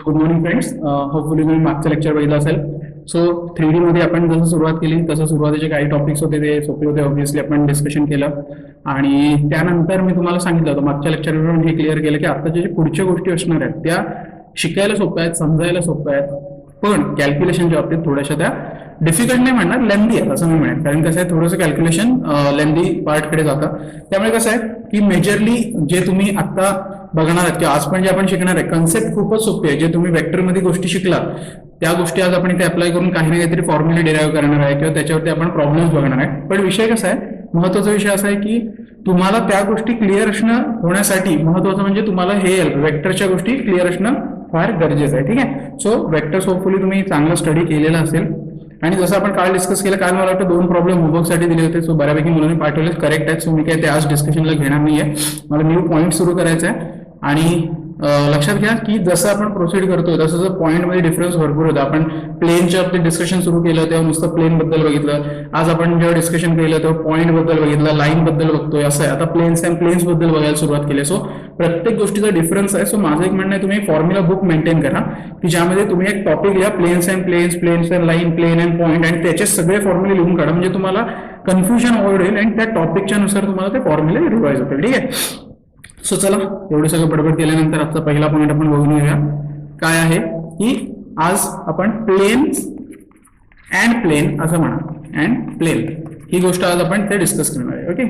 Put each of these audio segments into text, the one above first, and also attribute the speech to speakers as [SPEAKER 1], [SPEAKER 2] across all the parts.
[SPEAKER 1] Good morning friends. Hopefully तुम्ही मागचं lecture बघितलं असेल. सो 3D मध्ये आपण जसं सुरुवात केली तसं सुरुवातीचे काही टॉपिक्स होते ते सोपे होते. ऑब्व्हियसली आपण डिस्कशन केलं आणि त्यानंतर मी तुम्हाला सांगितलं होतं मागच्या लेक्चरवर हे क्लिअर केलं की आताच्या जे पुढच्या गोष्टी असणार आहेत त्या शिकायला सोप्या आहेत, समजायला सोप्या आहेत, पण कॅल्क्युलेशनच्या बाबतीत थोड्याशा त्या डिफिकल्ट नाही म्हणणार, लेंदी आहेत असं मी म्हणेन. कारण कसं आहे थोडंसं कॅल्क्युलेशन लेंदी पार्टकडे जातं. त्यामुळे कसं आहे की मेजरली जे तुम्ही आता बघणार आहात किंवा आज पण जे आपण शिकणार आहे कन्सेप्ट खूपच सोपी आहे. जे तुम्ही वेक्टरमध्ये गोष्टी शिकला त्या गोष्टी आज आपण इथे अप्लाय करून काही ना काहीतरी फॉर्म्युला डिराईव्ह करणार आहे किंवा त्याच्यावरती आपण प्रॉब्लेम्स बघणार आहे. पण विषय कसा आहे, महत्वाचा विषय असा आहे की तुम्हाला त्या गोष्टी क्लिअर असणं होण्यासाठी महत्वाचं म्हणजे तुम्हाला हे वेक्टरच्या गोष्टी क्लिअर असणं फार गरजेचं आहे. ठीक आहे. सो वेक्टर्स होपफुली तुम्ही चांगला स्टडी केलेला असेल आणि जसं आपण काल डिस्कस केलं, काल मला वाटतं 2 प्रॉब्लेम होमवर्कसाठी दिले होते. सो बऱ्यापैकी मुलांनी पाठवले, करेक्ट आहेत. सो मी काय ते आज डिस्कशनला घेणार नाहीये, मला न्यू पॉईंट सुरू करायचा आहे. आणि लक्षात घ्या की जसं आपण प्रोसीड करतो तसं जसं पॉईंटमध्ये डिफरन्स भरपूर होता. आपण प्लेनच्या बाबतीत डिस्कशन सुरू केलं तेव्हा नुसतं प्लेन बद्दल बघितलं. आज आपण जेव्हा डिस्कशन केलं तेव्हा पॉईंट बद्दल बघितलं, लाईन बद्दल बघतोय. असं आहे आता प्लेन्स अँड प्लेन्स बद्दल बघायला सुरुवात केली. सो प्रत्येक गोष्टीचा डिफरन्स आहे. सो माझं एक म्हणणं आहे तुम्ही फॉर्म्युला बुक मेंटेन करा की ज्यामध्ये तुम्ही एक टॉपिक लिहा, planes and planes, planes and line, plane and point, आणि त्याचे सगळे फॉर्म्युले लिहून काढा. म्हणजे तुम्हाला कन्फ्युजन अवॉइड होईल आणि त्या टॉपिकच्या नुसार तुम्हाला ते फॉर्म्युले रिवाइज होतील. ठीक आहे. सो चला, एवढे सगळं बडबड केल्यानंतर आजचा पहिला पॉईंट आपण बघून घेऊया. काय आहे की आज आपण प्लेन्स अँड प्लेन असं म्हणा, अँड प्लेन ही गोष्ट आज आपण ते डिस्कस करणार आहे. ओके.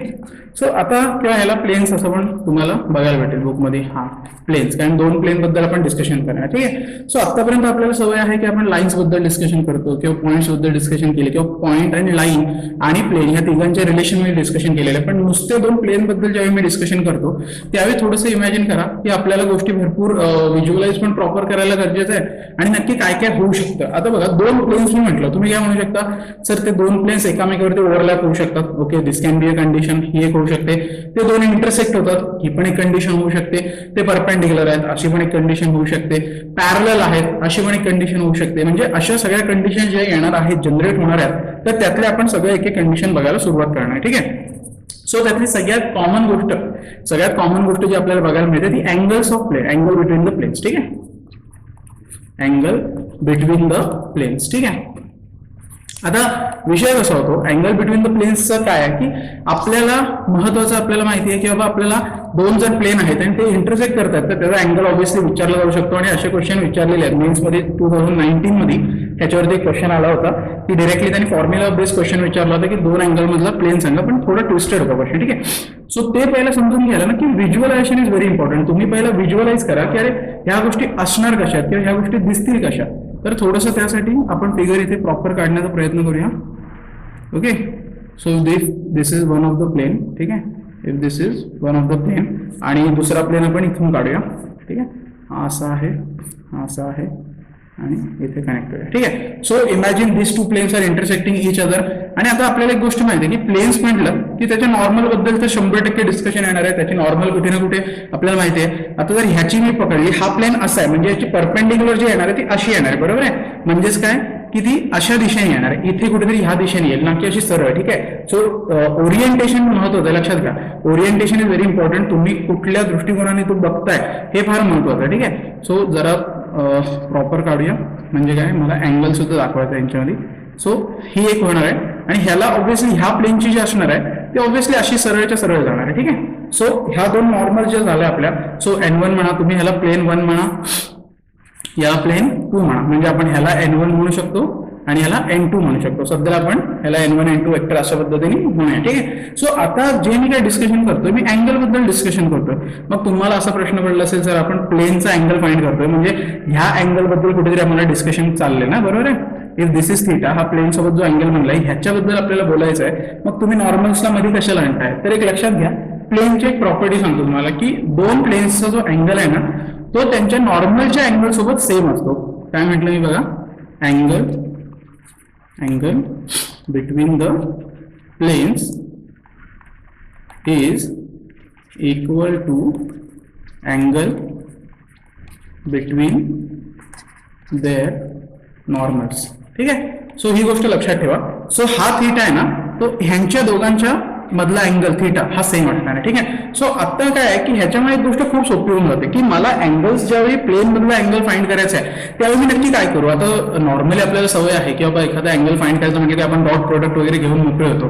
[SPEAKER 1] सो आता किंवा ह्याला प्लेन्स असं पण तुम्हाला बघायला भेटेल बुकमध्ये. हा प्लेन्स, कारण 2 प्लेन बद्दल आपण डिस्कशन करणार. ठीक आहे. सो आतापर्यंत आपल्याला सवय आहे की आपण लाईन्स बद्दल डिस्कशन करतो किंवा पॉईंट्स बद्दल डिस्कशन केले किंवा पॉईंट आणि लाईन आणि प्लेन या तिघांच्या रिलेशन मध्ये डिस्कशन केलेलं आहे. पण नुसते 2 प्लेन बद्दल ज्यावेळी मी डिस्कशन करतो त्यावेळी थोडंसं इमॅजिन करा की आपल्याला गोष्टी भरपूर व्हिज्युअलाइज पण प्रॉपर करायला गरजेचं आहे आणि नक्की काय काय होऊ शकतं. आता बघा 2 प्लेन्स मी म्हटलं, तुम्ही काय म्हणू शकता, सर ते 2 प्लेन्स एकामेकावरती ओव्हरलॅप होऊ शकतात. Okay, this can be a condition, ही एक होऊ शकते. ते 2 इंटरसेक्ट होतात, ही पण एक कंडिशन होऊ शकते. ते परपेंडिक्युलर आहेत, अशी पण एक कंडिशन होऊ शकते. पॅरलल आहेत, अशी पण एक कंडिशन होऊ शकते. म्हणजे अशा सगळ्या कंडिशन ज्या येणार आहेत, जनरेट होणार आहेत, तर त्यातले आपण सगळे एक एक कंडिशन बघायला सुरुवात करणार. ठीक आहे. सो त्यातली सगळ्यात कॉमन गोष्ट जी आपल्याला बघायला मिळते ती angles of plane, angle between the planes. ठीक आहे. Angle between the planes. ठीक आहे. आता विषय कसा होतो अँगल बिटवीन द प्लेन्सचा, काय आहे की आपल्याला महत्वाचं आपल्याला माहिती आहे की बाबा आपल्याला 2 जर प्लेन आहेत आणि ते इंटरसेक्ट करतात तर त्याचा अँगल ऑब्व्हियसली विचारला जाऊ शकतो. आणि असे क्वेश्चन विचारलेले आहेत मेन्समध्ये. 2019 मध्ये त्याच्यावरती एक क्वेश्चन आला होता की डिरेक्टली त्यांनी फॉर्म्युला बेस्ड क्वेश्चन विचारला होता की 2 अँगल मधला प्लेन सांगा, पण थोडं ट्विस्टेड होता क्वेश्चन. ठीक आहे. सो ते पहिला समजून घ्यायला ना की व्हिज्युअलायझेशन इज व्हेरी इम्पॉर्टंट. तुम्ही पहिला व्हिज्युअलाइज करा की अरे ह्या गोष्टी असणार कशा किंवा ह्या गोष्टी दिसतील कशा. तर थोडंसं त्यासाठी आपण फिगर इथे प्रॉपर काढण्याचा प्रयत्न करूया. Okay. So this is one of the plane. ठीक आहे. If this is one of the plane आणि दुसरा प्लेन आपण इथून काढूया. ठीक आहे. हा असा आहे, हा असा आहे आणि इथे कनेक्ट करूया. ठीक आहे. So imagine this 2 planes are intersecting each other. आणि आता आपल्याला एक गोष्ट माहिती आहे की प्लेन्स म्हटलं की त्याच्या नॉर्मल बद्दल तर 100% डिस्कशन येणार आहे. त्याची नॉर्मल कुठे ना कुठे आपल्याला माहिती आहे. आता जर ह्याची मी पकडली, हा प्लेन असा आहे म्हणजे याची परपेंडिक्युलर जी येणार आहे ती अशी येणार आहे. बरोबर आहे. म्हणजेच काय की ती अशा दिशेने येणार आहे, इथे कुठेतरी ह्या दिशेने येईल ना की अशी सरळ. ठीक आहे. सो ओरिएंटेशन महत्वाचं आहे, लक्षात घ्या. Orientation is very important. तुम्ही कुठल्या दृष्टिकोनाने तो बघताय हे फार महत्वाचं आहे. ठीक आहे. सो जरा प्रॉपर काढूया, म्हणजे काय मला अँगल सुद्धा दाखवायचं यांच्यामध्ये. सो ही एक होणार आहे आणि ह्याला ऑब्व्हियसली ह्या प्लेनची जी असणार आहे ते ऑब्व्हियसली अशी सरळच्या सरळ जाणार आहे. ठीक आहे. सो ह्या 2 नॉर्मल ज्या झाल्या आपल्या, सो N1 म्हणा तुम्ही, ह्याला प्लेन 1 म्हणा, याला प्लेन 2 म्हणा. म्हणजे आपण ह्याला N1 म्हणू शकतो आणि ह्याला N2 म्हणू शकतो. सध्या आपण ह्याला N1 N2 वेक्टर अशा पद्धतीने म्हणूया. ठीक आहे. सो आता जे मी काय डिस्कशन करतोय मी अँगल बद्दल डिस्कशन करतोय. मग तुम्हाला असा प्रश्न पडला असेल सर आपण प्लेनचा अँगल फाइंड करतोय म्हणजे ह्या अँगल बद्दल कुठेतरी आम्हाला डिस्कशन चाललंय ना. बरोबर आहे. इफ दिस इज थीटा, हा प्लेन सोबत जो अँगल म्हणलाय ह्याच्याबद्दल आपल्याला बोलायचं आहे. मग तुम्ही नॉर्मल्सला मध्ये कशाला आणताय, तर एक लक्षात घ्या प्लेनची एक प्रॉपर्टी सांगतो तुम्हाला की 2 प्लेन्सचा जो अँगल आहे ना तो त्यांच्या नॉर्मलच्या अँगल सोबत सेम असतो. काय म्हटलं मी बघा, angle between the planes is equal to angle between their normals. ठीक आहे. सो ही गोष्ट लक्षात ठेवा. सो हा थीटा आहे ना तो ह्यांच्या दोघांच्या मधला अँगल थिटा हा सेम असणार आहे. ठीक आहे. सो आता काय आहे की ह्याच्यामुळे एक गोष्ट खूप सोपी होऊन जाते की मला अँगल्स ज्यावेळी प्लेन मधला अँगल फाइंड करायचा आहे त्यावेळी मी नक्की काय करू. आता नॉर्मली आपल्याला सवय आहे की बाबा एखादा अँगल फाइंड करायचं म्हणजे की आपण डॉट प्रोडक्ट वगैरे घेऊन मोकळे होतो.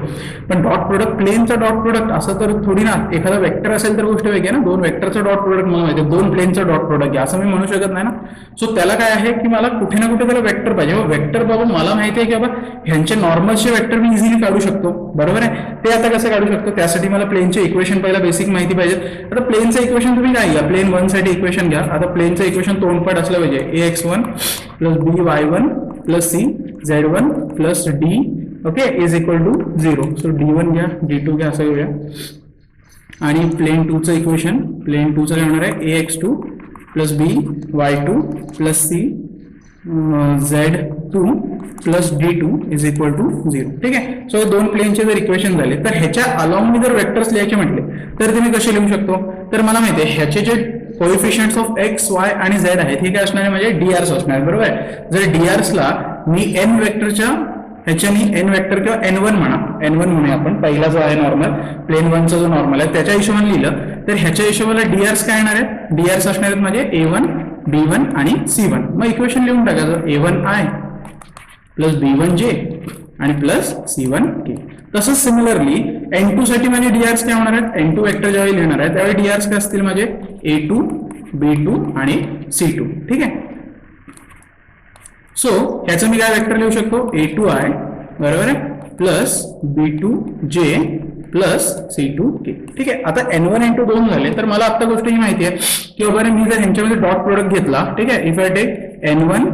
[SPEAKER 1] पण डॉट प्रोडक्ट प्लेनचा डॉट प्रोडक्ट असं तर थोडी ना. एखादा वेक्टर असेल तर गोष्ट वेगळी आहे ना. दोन वेक्टरचं डॉट प्रोडक्ट मला माहिती आहे, दोन प्लेनचं डॉट प्रोडक्ट आहे असं मी म्हणू शकत नाही ना. सो त्याला काय आहे की मला कुठे ना कुठे त्याला वेक्टर पाहिजे. वेक्टर बाबा मला माहिती आहे की बाबा ह्यांचे नॉर्मलचे वेक्टर मी इझिली काढू शकतो. बरोबर आहे. ते आता कसं काढू शकतो त्यासाठी मला प्लेनचे इक्वेशन पहिला बेसिक माहिती पाहिजे. आता प्लेनचं इक्वेशन तुम्ही काय घ्या, प्लेन वन साठी इक्वेशन घ्या. आता प्लेनचं इक्वेशन तोंडपाठ असलं पाहिजे ax1 plus by1 plus c z1 plus d okay is equal to 0. So d1 घ्या d2 घ्या असं घेऊया. आणि प्लेन 2 चं इक्वेशन प्लेन 2 चं काय होणार आहे ax2 plus by2 plus c z2 plus d2 is equal to 0. ठीक आहे. सो हे दोन प्लेनचे जर इक्वेशन झाले तर ह्याच्या अलॉंग जर वेक्टर्स लिहायचे म्हटले तर तुम्ही कसे लिहू शकतो. तर मला माहिती आहे ह्याचे जे कोएफिशियंट्स ऑफ एक्स वाय आणि झेड आहेत हे काय असणार आहे म्हणजे डीआरस असणार आहे. बरोबर आहे. जर डीआरसला मी एन वेक्टरच्या ह्याच्यानी एन वेक्टर किंवा n1 म्हणा, n1 म्हणूया आपण, पहिला जो आहे नॉर्मल प्लेन वनचा जो नॉर्मल आहे त्याच्या हिशोबाने लिहिलं तर ह्याच्या हिशोबाला डीआरस काय येणार आहे. डीआरस असणार आहेत म्हणजे a1 b1 आणि c1. मग इक्वेशन लिहून टाकायचं a1i प्लस b1j आणि प्लस c1k. तसंच सिमिलरली n2 साठी माझे डीआरस काय होणार आहेत. n2 वेक्टर ज्यावेळी लिहिणार आहे त्यावेळी डीआरस काय असतील माझे a2 b2 आणि c2. ठीक आहे. सो ह्याचं मी काय वेक्टर लिहू शकतो a2i बरोबर आहे प्लस b2j प्लस c2k. ठीक आहे. आता n1 n2 दोन झाले तर मला आता गोष्ट ही माहिती आहे की बाबा मी जर ह्यांच्यामध्ये डॉट प्रोडक्ट घेतला. ठीक आहे. If I take n1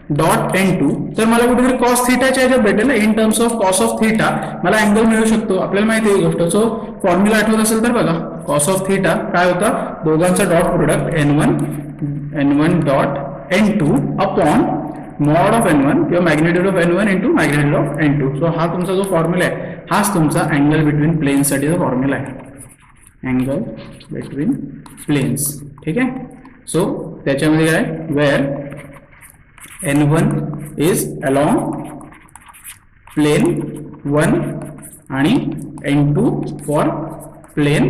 [SPEAKER 1] dot n2 तर मला कुठेतरी कॉस थिटाच्या ह्याच्यात भेटेल in terms of cos of theta मला अँगल मिळू शकतो. आपल्याला माहिती आहे गोष्ट. सो फॉर्म्युला आठवत असेल तर बघा कॉस ऑफ थिटा काय होता दोघांचा dot product n1 dot n2 upon mod of n1 किंवा magnitude of n1 into magnitude of n2. So हा तुमचा जो फॉर्म्युला आहे हाच तुमचा अँगल बिटवीन प्लेन्स साठीचा फॉर्म्युला आहे. Angle between planes. ठीक आहे. सो त्याच्यामध्ये काय wear n1 is along plain 1 आणि n2 फॉर प्लेन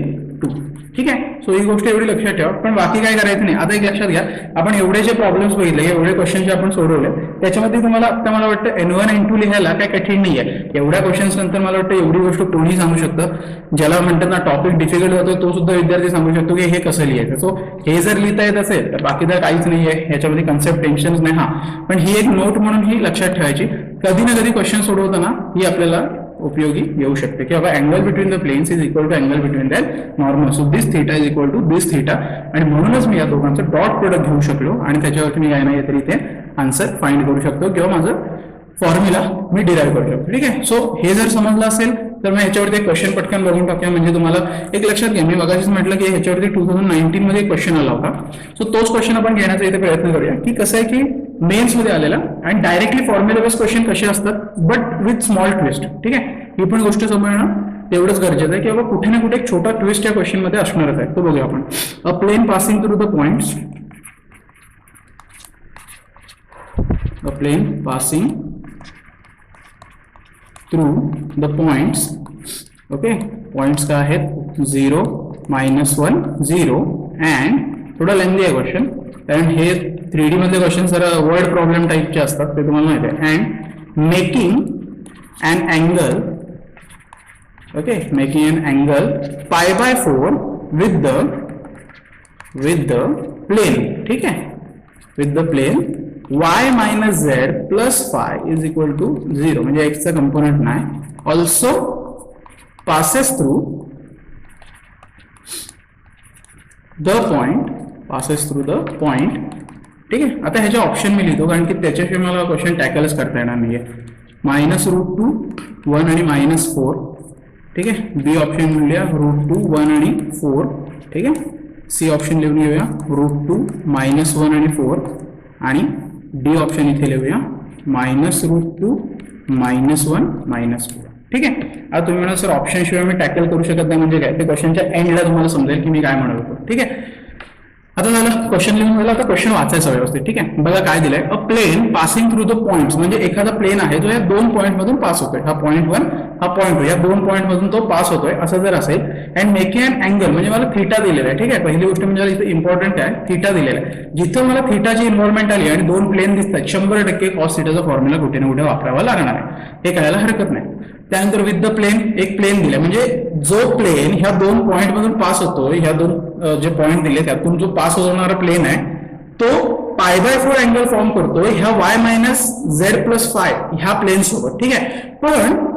[SPEAKER 1] 2. ठीक आहे. सो ही गोष्ट एवढी लक्षात ठेवा. पण बाकी काय करायचं नाही. आता एक लक्षात घ्या आपण एवढे जे प्रॉब्लेम्स बघितले एवढे क्वेश्चन जे आपण सोडवले त्याच्यामध्ये तुम्हाला आता मला वाटतं n1 n2 लिहायला काय कठीण नाही आहे. एवढ्या क्वेश्चन्स नंतर मला वाटतं एवढी गोष्ट कोणी सांगू शकतं. ज्याला म्हणतात ना टॉपिक डिफिकल्ट होतो तो सुद्धा विद्यार्थी सांगू शकतो की हे कसं लिहायचं. सो हे जर लिहिता येत असेल तर बाकी तर काहीच नाही आहे ह्याच्यामध्ये कन्सेप्ट टेन्शन्स नाही. हा पण ही एक नोट म्हणून ही लक्षात ठेवायची कधी ना कधी क्वेश्चन सोडवताना ही आपल्याला उपयोगी येऊ शकते की बाबा angle between the planes is equal to angle between that normal. So this theta is equal to this theta आणि म्हणूनच मी या दोघांचं डॉट प्रोडक्ट घेऊ शकलो आणि त्याच्यावरती मी काय नाही तरी इथे आन्सर फाइंड करू शकतो किंवा माझं फॉर्म्युला मी डिराईव्ह करू शकतो. ठीक आहे. सो हे जर समजलं असेल तर मग ह्याच्यावरती एक क्वेश्चन पटकन बघून टाकूया म्हणजे तुम्हाला एक लक्षात घ्या. मी मगाशीच म्हटलं की ह्याच्यावरती 2019 मध्ये एक क्वेश्चन आला होता. सो तोच क्वेश्चन आपण घेण्याचा इथे प्रयत्न करूया की कसं आहे की मेन्स मध्ये आलेला आणि डायरेक्टली फॉर्म्युला बेस्ड क्वेश्चन कसे असतात बट विथ स्मॉल ट्विस्ट. ठीक आहे. ही पण गोष्ट समजणं तेवढंच गरजेचं आहे की बाबा कुठे ना कुठे एक छोटा ट्विस्ट या क्वेश्चन मध्ये असणारच आहे. तो बघूया आपण. A plane passing through the points a plane passing through the points. Okay. Points काय आहेत 0 -1 0 अँड थोडा लेंदी आहे क्वेश्चन कारण हे 3D मधले क्वेश्चन जरा वर्ड प्रॉब्लेम टाईपचे असतात ते तुम्हाला माहिती आहे. And making an angle okay making an angle π/4 with the plane. ठीक है. with the plane y minus z plus phi is equal to 0 म्हणजे x चा कंपोनेंट नाही. also passes through the point. ठीक आहे. आता ह्याचे ऑप्शन मी लिहितो कारण की त्याच्याशिवाय मला क्वेश्चन टॅकलच करता येणार नाहीये. -√2 1 आणि -4. ठीक आहे. बी ऑप्शन लिहूया √2 1 आणि 4. ठीक आहे. सी ऑप्शन लिहून घेऊया √2 -1 आणि 4 आणि डी ऑप्शन इथे लिहूया -√2 -1 -4. ठीक आहे. आता तुम्ही म्हणा सर ऑप्शन शिवाय मी टॅकल करू शकत नाही म्हणजे काय ते क्वेश्चनच्या एंडला तुम्हाला समजेल की मी काय म्हणत होतो. ठीक आहे. आता झालं क्वेश्चन लिहून झालं. आता क्वेश्चन वाचायचं व्यवस्थित. ठीक आहे, बघा काय दिलंय. A plane passing through the points, म्हणजे एखादा प्लेन आहे जो या दोन पॉईंट मधून पास होतोय. हा पॉईंट 1 हा पॉईंट 2 या दोन पॉईंट मधून तो पास होतोय असं जर असेल अँड मेकिंग अन अँगल, म्हणजे मला थीटा दिलेला आहे. ठीक आहे, पहिली गोष्ट म्हणजे इथे इम्पॉर्टंट आहे थीटा दिलेला आहे. जिथं मला थीटाची इन्व्हॉल्वमेंट आली आणि दोन प्लेन दिसतात 100% कॉस थीटाचा फॉर्म्युला कुठे ना कुठे वापरावा लागणार आहे, हे कळायला हरकत नाही. त्यानंतर विथ द प्लेन, एक प्लेन दिलाय म्हणजे जो प्लेन ह्या दोन पॉईंट मधून पास होतोय, ह्या दोन जे पॉईंट दिले त्यातून जो पास होणारा प्लेन आहे तो π/4 अँगल फॉर्म करतोय ह्या y-z+φ ह्या प्लेन सोबत. ठीक आहे, पण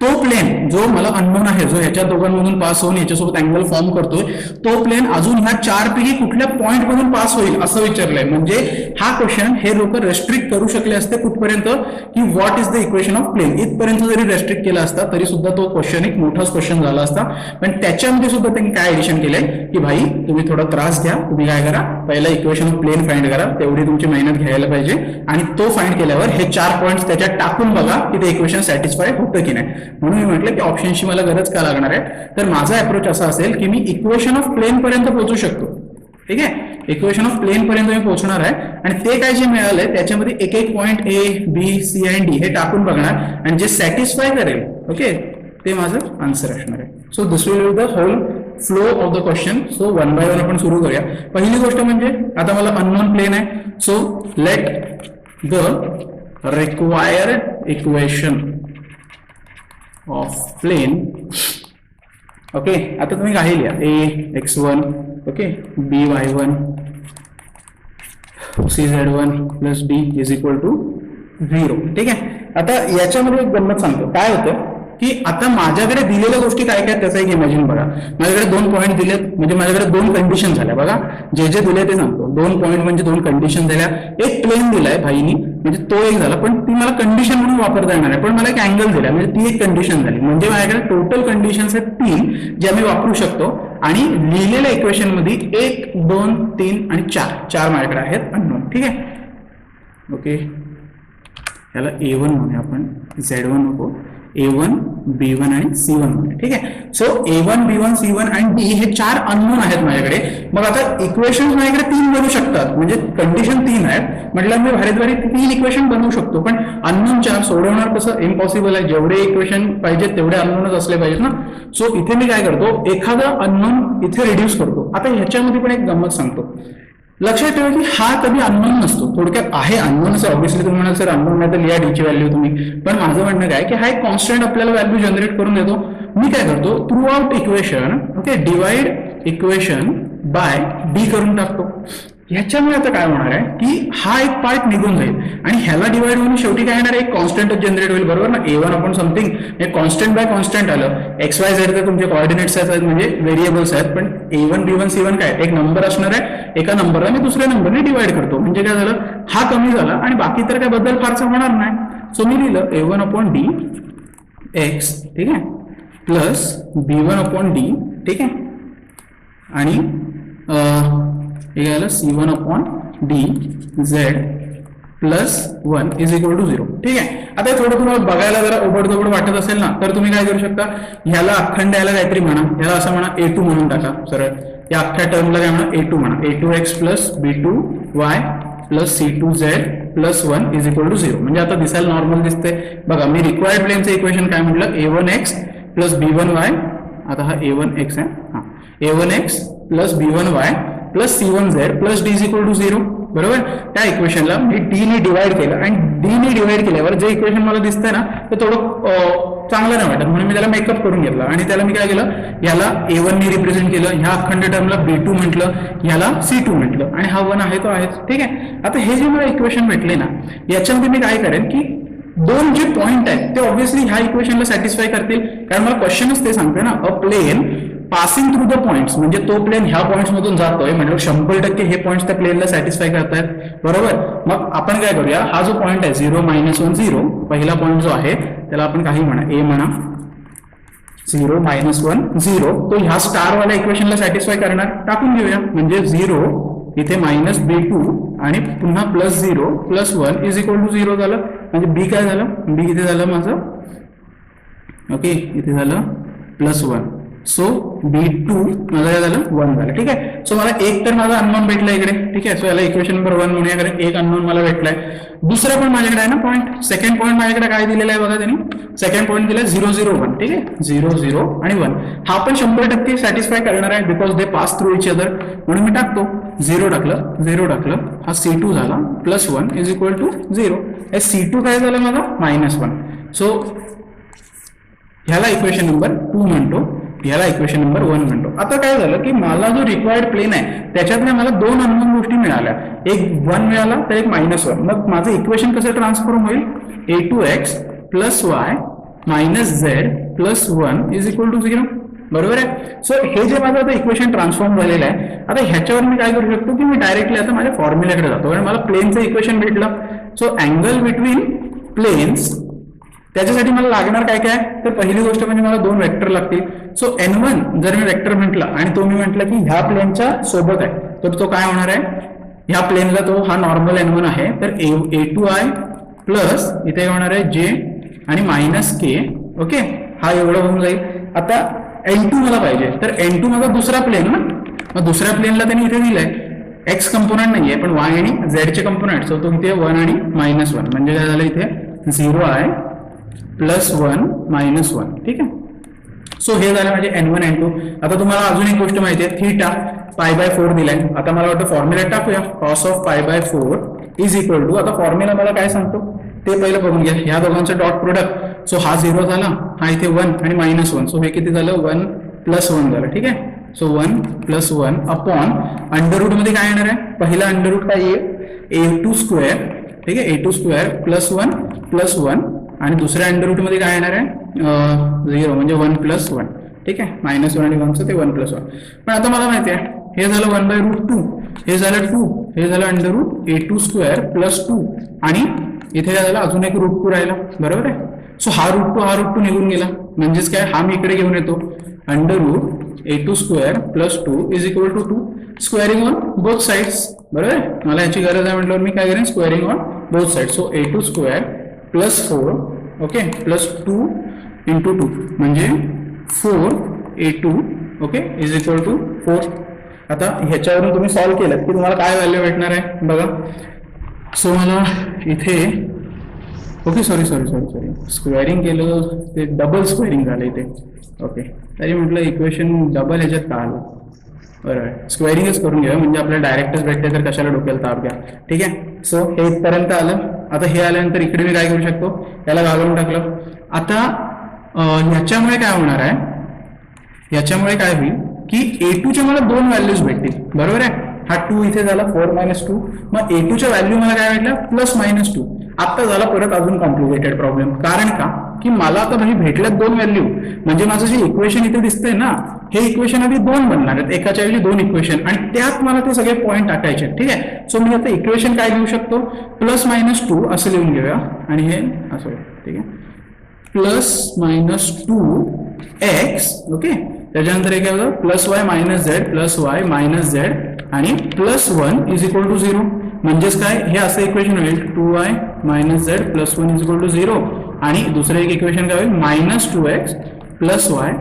[SPEAKER 1] तो प्लेन जो मला अननोन आहे, जो ह्याच्या दोघांमधून पास होऊन याच्यासोबत अँगल फॉर्म करतोय, तो प्लेन अजून ह्या चार पैकी कुठल्या पॉईंट मधून पास होईल असं विचारलंय. म्हणजे हा क्वेश्चन हे लोक रेस्ट्रिक्ट करू शकले असते कुठपर्यंत, की what is the equation of plane, इथपर्यंत जरी रेस्ट्रिक्ट केला असता तरी सुद्धा तो क्वेश्चन एक मोठाच क्वेश्चन झाला असता. पण त्याच्यामध्ये सुद्धा त्यांनी काय एडिशन केलंय की भाई तुम्ही थोडा त्रास घ्या, तुम्ही काय करा पहिला इक्वेशन ऑफ प्लेन फाइंड करा, तेवढी तुमची मेहनत घ्यायला पाहिजे आणि तो फाइंड केल्यावर हे चार पॉईंट्स त्याच्यात टाकून बघा की ते इक्वेशन सॅटिस्फाय होतं की नाही. म्हणून मी म्हटलं की ऑप्शनची मला गरज का लागणार आहे, तर माझा अप्रोच असा असेल की मी इक्वेशन ऑफ प्लेन पर्यंत पोहोचू शकतो. ठीक आहे, इक्वेशन ऑफ प्लेन पर्यंत मी पोहोचणार आहे आणि ते काय जे मिळालंय त्याच्यामध्ये एक एक पॉईंट ए बी सी आणि डी हे टाकून बघणार आणि जे सॅटिस्फाय करेल ओके ते माझं आन्सर असणार आहे. So this will be the whole flow of the question. So one by one आपण सुरू करूया. पहिली गोष्ट म्हणजे आता मला अननोन प्लेन आहे, so let the required equation of plane. Okay, आता तुम्ही काही लिहा ax1 okay by1 cz1 plus d is equal to 0. ठीक आहे, आता याच्यामध्ये एक गंमत सांगतो काय होतं की आता माझ्याकडे दिलेल्या गोष्टी काय काय त्याचा एक इमॅजिन बघा. माझ्याकडे दोन पॉईंट दिलेत म्हणजे माझ्याकडे दोन कंडिशन झाल्या. बघा जे जे दिले ते सांगतो. दोन पॉईंट म्हणजे दोन कंडिशन झाल्या. एक प्लेन दिलाय भाईनी म्हणजे तो एक झाला, पण ती मला कंडिशन म्हणून वापरता येणार आहे, पण मला एक अँगल दिला म्हणजे ती एक कंडिशन झाली. म्हणजे माझ्याकडे टोटल कंडिशन्स आहेत 3 ज्या मी वापरू शकतो आणि लिहिलेल्या इक्वेशन मध्ये 1 2 3 आणि 4 माझ्याकडे आहेत अननोन. ठीक आहे, ओके याला A1 म्हणूया आपण, Z1 नको, A1 B1 आणि C1 म्हणूया. ठीक आहे, सो A1 B1 C1 आणि D हे 4 अननोन आहेत माझ्याकडे. मग आता इक्वेशन माझ्याकडे 3 बनू शकतात म्हणजे कंडिशन 3 आहेत म्हटलं मी भारीत भारी 3 इक्वेशन बनवू शकतो, पण अननोन 4 सोडवणार कसं, इम्पॉसिबल आहे. जेवढे इक्वेशन पाहिजेत तेवढे अननोनच असले पाहिजेत ना. सो इथे मी काय करतो, एखादा अननोन इथे रिड्यूस करतो. आता ह्याच्यामध्ये पण एक गंमत सांगतो, लक्षात ठेवा की हा कधी अननोन नसतो. थोडक्यात आहे अननोनच आहे, ऑब्व्हियसली तुम्ही म्हणाल सर अननोन नाही तर लिहा डीची व्हॅल्यू तुम्ही, पण माझं म्हणणं काय की हा एक कॉन्स्टंट आपल्याला व्हॅल्यू जनरेट करून देतो. मी काय करतो through out equation okay divide equation by D करून टाकतो. ह्याच्यामुळे आता काय होणार आहे की हा एक पार्ट निघून जाईल आणि ह्याला डिवाइड होऊन शेवटी काय येणार एक कॉन्स्टंटच जनरेट होईल. बरोबर ना, A1 आपण समथिंग हे कॉन्स्टंट बाय कॉन्स्टंट आलं. XY Z तर तुमचे कॉर्डिनेट्स आहेत म्हणजे व्हेरिएबल्स आहेत, पण A1 B1 C1 काय एक नंबर असणार आहे. एका नंबरला मी दुसऱ्या नंबरने डिवाइड करतो म्हणजे काय झालं हा कमी झाला आणि बाकी तर काय बदल फारसा होणार नाही. सो मी लिहिलं A1/D x ठीक आहे प्लस B1/D ठीक आहे आणि हे झालं C1/D z plus 1 is equal to 0. ठीक आहे, आता थोडं तुम्हाला बघायला जरा ओबडधोबड वाटत असेल ना तर तुम्ही काय करू शकता, ह्याला अखंड याला काहीतरी म्हणा, ह्याला असं म्हणा A2 म्हणून टाका सरळ. या अख्ख्या टर्मला काय म्हणा A2 म्हणा, A2x plus B2y plus C2z plus 1 is equal to 0. म्हणजे आता दिसायला नॉर्मल दिसते. बघा मी रिक्वायर्ड प्लेनचं इक्वेशन काय म्हटलं, A1x प्लस B1y, आता हा A1x आहे, हा A1x plus B1y plus C1z plus D is equal to 0. बरोबर, त्या इक्वेशनला मी D ने डिवाइड केलं आणि D ने डिवाइड केल्यावर जे इक्वेशन मला दिसतंय ना ते थोडं चांगलं नाही वाटत म्हणून मी त्याला मेकअप करून घेतला आणि त्याला मी काय केलं, याला A1 ने रिप्रेझेंट केलं, ह्या अखंड टर्मला B2 म्हटलं, ह्याला C2 म्हटलं आणि हा 1 आहे तो आहेच. ठीक आहे, आता हे जे मला इक्वेशन भेटले ना याच्यामध्ये मी काय करेन की दोन जे पॉइंट आहेत ते ऑब्व्हियसली ह्या इक्वेशनला सॅटिस्फाय करतील कारण मला क्वेश्चनच ते सांगते ना, a plane passing through the points म्हणजे तो प्लेन ह्या पॉइंट्स मधून जातोय म्हणजे 100% हे पॉइंट्स त्या प्लेनला सॅटिस्फाय करतायत. बरोबर, मग आपण काय करूया, हा जो पॉइंट आहे 0 -1 0 पहिला पॉइंट जो आहे त्याला आपण काही म्हणा A म्हणा 0 -1 0 तो ह्या स्टार वाल्या इक्वेशनला सॅटिस्फाय करणार. टाकून घेऊया म्हणजे 0 इथे मायनस B2 आणि पुन्हा plus 0 plus 1 is equal to 0 झालं. म्हणजे B काय झालं, B इथे झालं माझं ओके इथे झालं प्लस 1 सो B2 माझं काय झालं 1 झालं. ठीक आहे. सो मला एक तर माझा अननोन भेटला इकडे. ठीक आहे. सो याला इक्वेशन नंबर 1 म्हणूया, कारण एक अननोन मला भेटलाय. दुसरा पण माझ्याकडे आहे ना पॉईंट, सेकंड पॉईंट माझ्याकडे काय दिलेला आहे बघा त्यांनी, सेकंड पॉईंट दिला 0 0 1. ठीक आहे. 0 0 आणि 1 हा पण 100% सॅटिस्फाय करणार आहे, because they pass through each other. म्हणून मी टाकतो 0 टाकलं, 0 टाकलं, हा C2 झाला +1 इज इक्वल टू 0. C2 काय झालं माझा -1. सो ह्याला इक्वेशन नंबर 2 म्हणतो, ह्याला इक्वेशन नंबर 1 म्हणतो. आता काय झालं की मला जो रिक्वायर्ड प्लेन आहे त्याच्यातल्या मला दोन अननोन गोष्टी मिळाल्या, एक 1 मिळाला तर एक -1. मग माझं इक्वेशन कसं ट्रान्सफॉर्म होईल, a2x + y - z + 1 is equal to 0. बरोबर आहे. सो हे जे माझं आता इक्वेशन ट्रान्सफॉर्म झालेलं आहे, आता ह्याच्यावर मी काय करू शकतो की मी डायरेक्टली आता माझ्या फॉर्म्युल्याकडे जातो, कारण मला प्लेनचं इक्वेशन भेटलं. सो अँगल बिटवीन प्लेन्स, त्याच्यासाठी मला लागणार काय काय, तर पहिली गोष्ट म्हणजे मला दोन वेक्टर लागतील. सो n1 जर मी वेक्टर म्हटलं आणि तो मी म्हटलं की ह्या प्लेनच्या सोबत आहे, तर तो काय होणार आहे, ह्या प्लेनला तो हा नॉर्मल n1 आहे, तर a2i प्लस इथे होणार आहे j आणि -k. ओके, हा एवढं होऊन जाईल. आता n2 मला पाहिजे, तर n2 माझा दुसरा प्लेन ना, मग दुसऱ्या प्लेनला त्यांनी इथे दिलंय x कंपोनंट नाहीये पण y आणि z चे कंपोनंट, सो तो इथे 1 आणि -1 म्हणजे काय झालं इथे 0i +1 -1. ठीक आहे. सो हे झालं म्हणजे n1 n2. आता तुम्हाला अजून एक गोष्ट माहिती आहे, थीटा π/4 दिलाय. आता मला वाटतं फॉर्म्युला टाकूया, cos of π/4 is equal to, आता फॉर्म्युला मला काय सांगतो ते पहिलं बघून घ्या. ह्या दोघांचं डॉट प्रोडक्ट, सो हा 0 झाला, हा इथे 1 आणि -1, सो हे किती झालं 1 + 1 झालं. ठीक आहे. सो 1 + 1 अपॉन अंडर रूट मध्ये काय येणार आहे, पहिला अंडर रूट काय येईल a2². ठीक आहे, a2² +1 +1 आणि दुसऱ्या अंडर रूट मध्ये काय येणार आहे 0 म्हणजे 1 + 1. ठीक आहे, -1 आणि 1 ते 1 + 1. पण आता मला माहिती आहे हे झालं 1/√2, हे झालं 2, हे झालं अंडर रूट a2² + 2 आणि इथे काय झालं अजून एक √2 राहिला. बरोबर आहे. सो हा √2 निघून गेला, म्हणजेच काय हा मी इकडे घेऊन येतो, under root a2² + 2 is equal to 2, squaring on both sides. बरोबर आहे, मला याची गरज आहे म्हटल्यावर मी काय करेन, squaring on both sides. So a2² + 4 okay + 2 × 2 म्हणजे 4a2 okay is equal to 4. आता ह्याच्यावरून तुम्ही सॉल्व्ह केलं की तुम्हाला काय व्हॅल्यू भेटणार आहे बघा. सो मला इथे ओके सॉरी स्क्वेअरिंग केलं ते डबल स्क्वेअरिंग झालं इथे. ओके, तरी म्हटलं इक्वेशन डबल ह्याच्यात का आलं. बरोबर, स्क्वेअरिंगच करून घ्या म्हणजे आपल्याला डायरेक्टच भेटते, तर कशाला डोक्याला ताप घ्या. ठीक आहे. सो हे इथपर्यंत आलं. आता हे आल्यानंतर इकडे मी काय करू शकतो, याला घालवून टाकलं. आता ह्याच्यामुळे काय होणार आहे, ह्याच्यामुळे काय होईल की a2 च्या मला दोन व्हॅल्यूज भेटतील. बरोबर आहे, हा 2 इथे झाला 4 - 2, मग a2 च्या व्हॅल्यू मला काय भेटलं +-2. आता झाला परत अजून कॉम्प्लिकेटेड प्रॉब्लेम, कारण का की मला आता भाई भेटल्यात दोन व्हॅल्यू, म्हणजे माझं जे इक्वेशन इथे दिसतंय ना, हे इक्वेशन आधी दोन बनणार आहेत, एकाच्या ऐवजी दोन इक्वेशन, आणि त्यात मला ते सगळे पॉईंट टाकायचे. ठीक आहे. सो मी आता इक्वेशन काय घेऊ शकतो, +-2 असं लिहून घेऊया आणि हे असं. ठीक आहे, +-2x ओके, त्याच्यानंतर हे काय होतं +y - z +y - z आणि +1 इज इक्वल टू 0. म्हणजेच काय, हे असं इक्वेशन होईल 2y - z +1 is equal to 0 आणि दुसरं एक इक्वेशन काय होईल -2x +y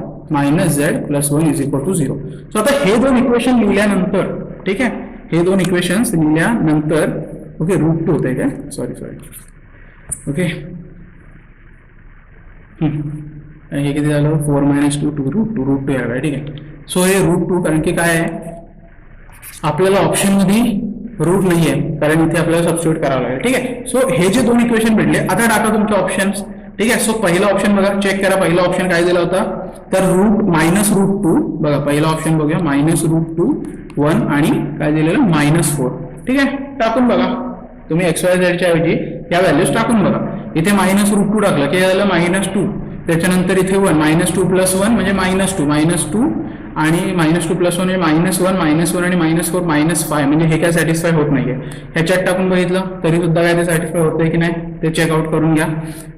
[SPEAKER 1] - z +1 is equal to 0. So आता हे दोन इक्वेशन लिहिल्यानंतर, ठीक आहे, हे दोन इक्वेशन्स लिहिल्यानंतर ओके √2 होते काय, सॉरी ओके, हे किती झालं 4 - 2 √2 यायला. ठीक आहे. सो हे √2 कारण की काय आहे, आपल्याला ऑप्शन मध्ये रूट नाही आहे, कारण इथे आपल्याला सबस्टिट्यूट करावं लागेल. ठीक आहे. सो हे जे दोन इक्वेशन भेटले, आता टाका तुमचे ऑप्शन्स. ठीक आहे. सो पहिला ऑप्शन बघा, चेक करा पहिला ऑप्शन काय दिला होता, तर -√2 बघा, पहिला ऑप्शन बघूया -√2 1 आणि काय दिलेलं -4. ठीक आहे, टाकून बघा तुम्ही XYZ च्या ऐवजी या व्हॅल्यूज टाकून बघा. इथे -√2 टाकलं की झालं -2, त्याच्यानंतर इथे 1 -2 + 1 म्हणजे -2 आणि -2 + 1 म्हणजे -1 आणि -4 -5 म्हणजे हे काय सॅटिस्फाय होत नाहीये. ह्याच्यात टाकून बघितलं तरी सुद्धा काय ते सॅटिस्फाय होतंय की नाही ते चेकआउट करून घ्या.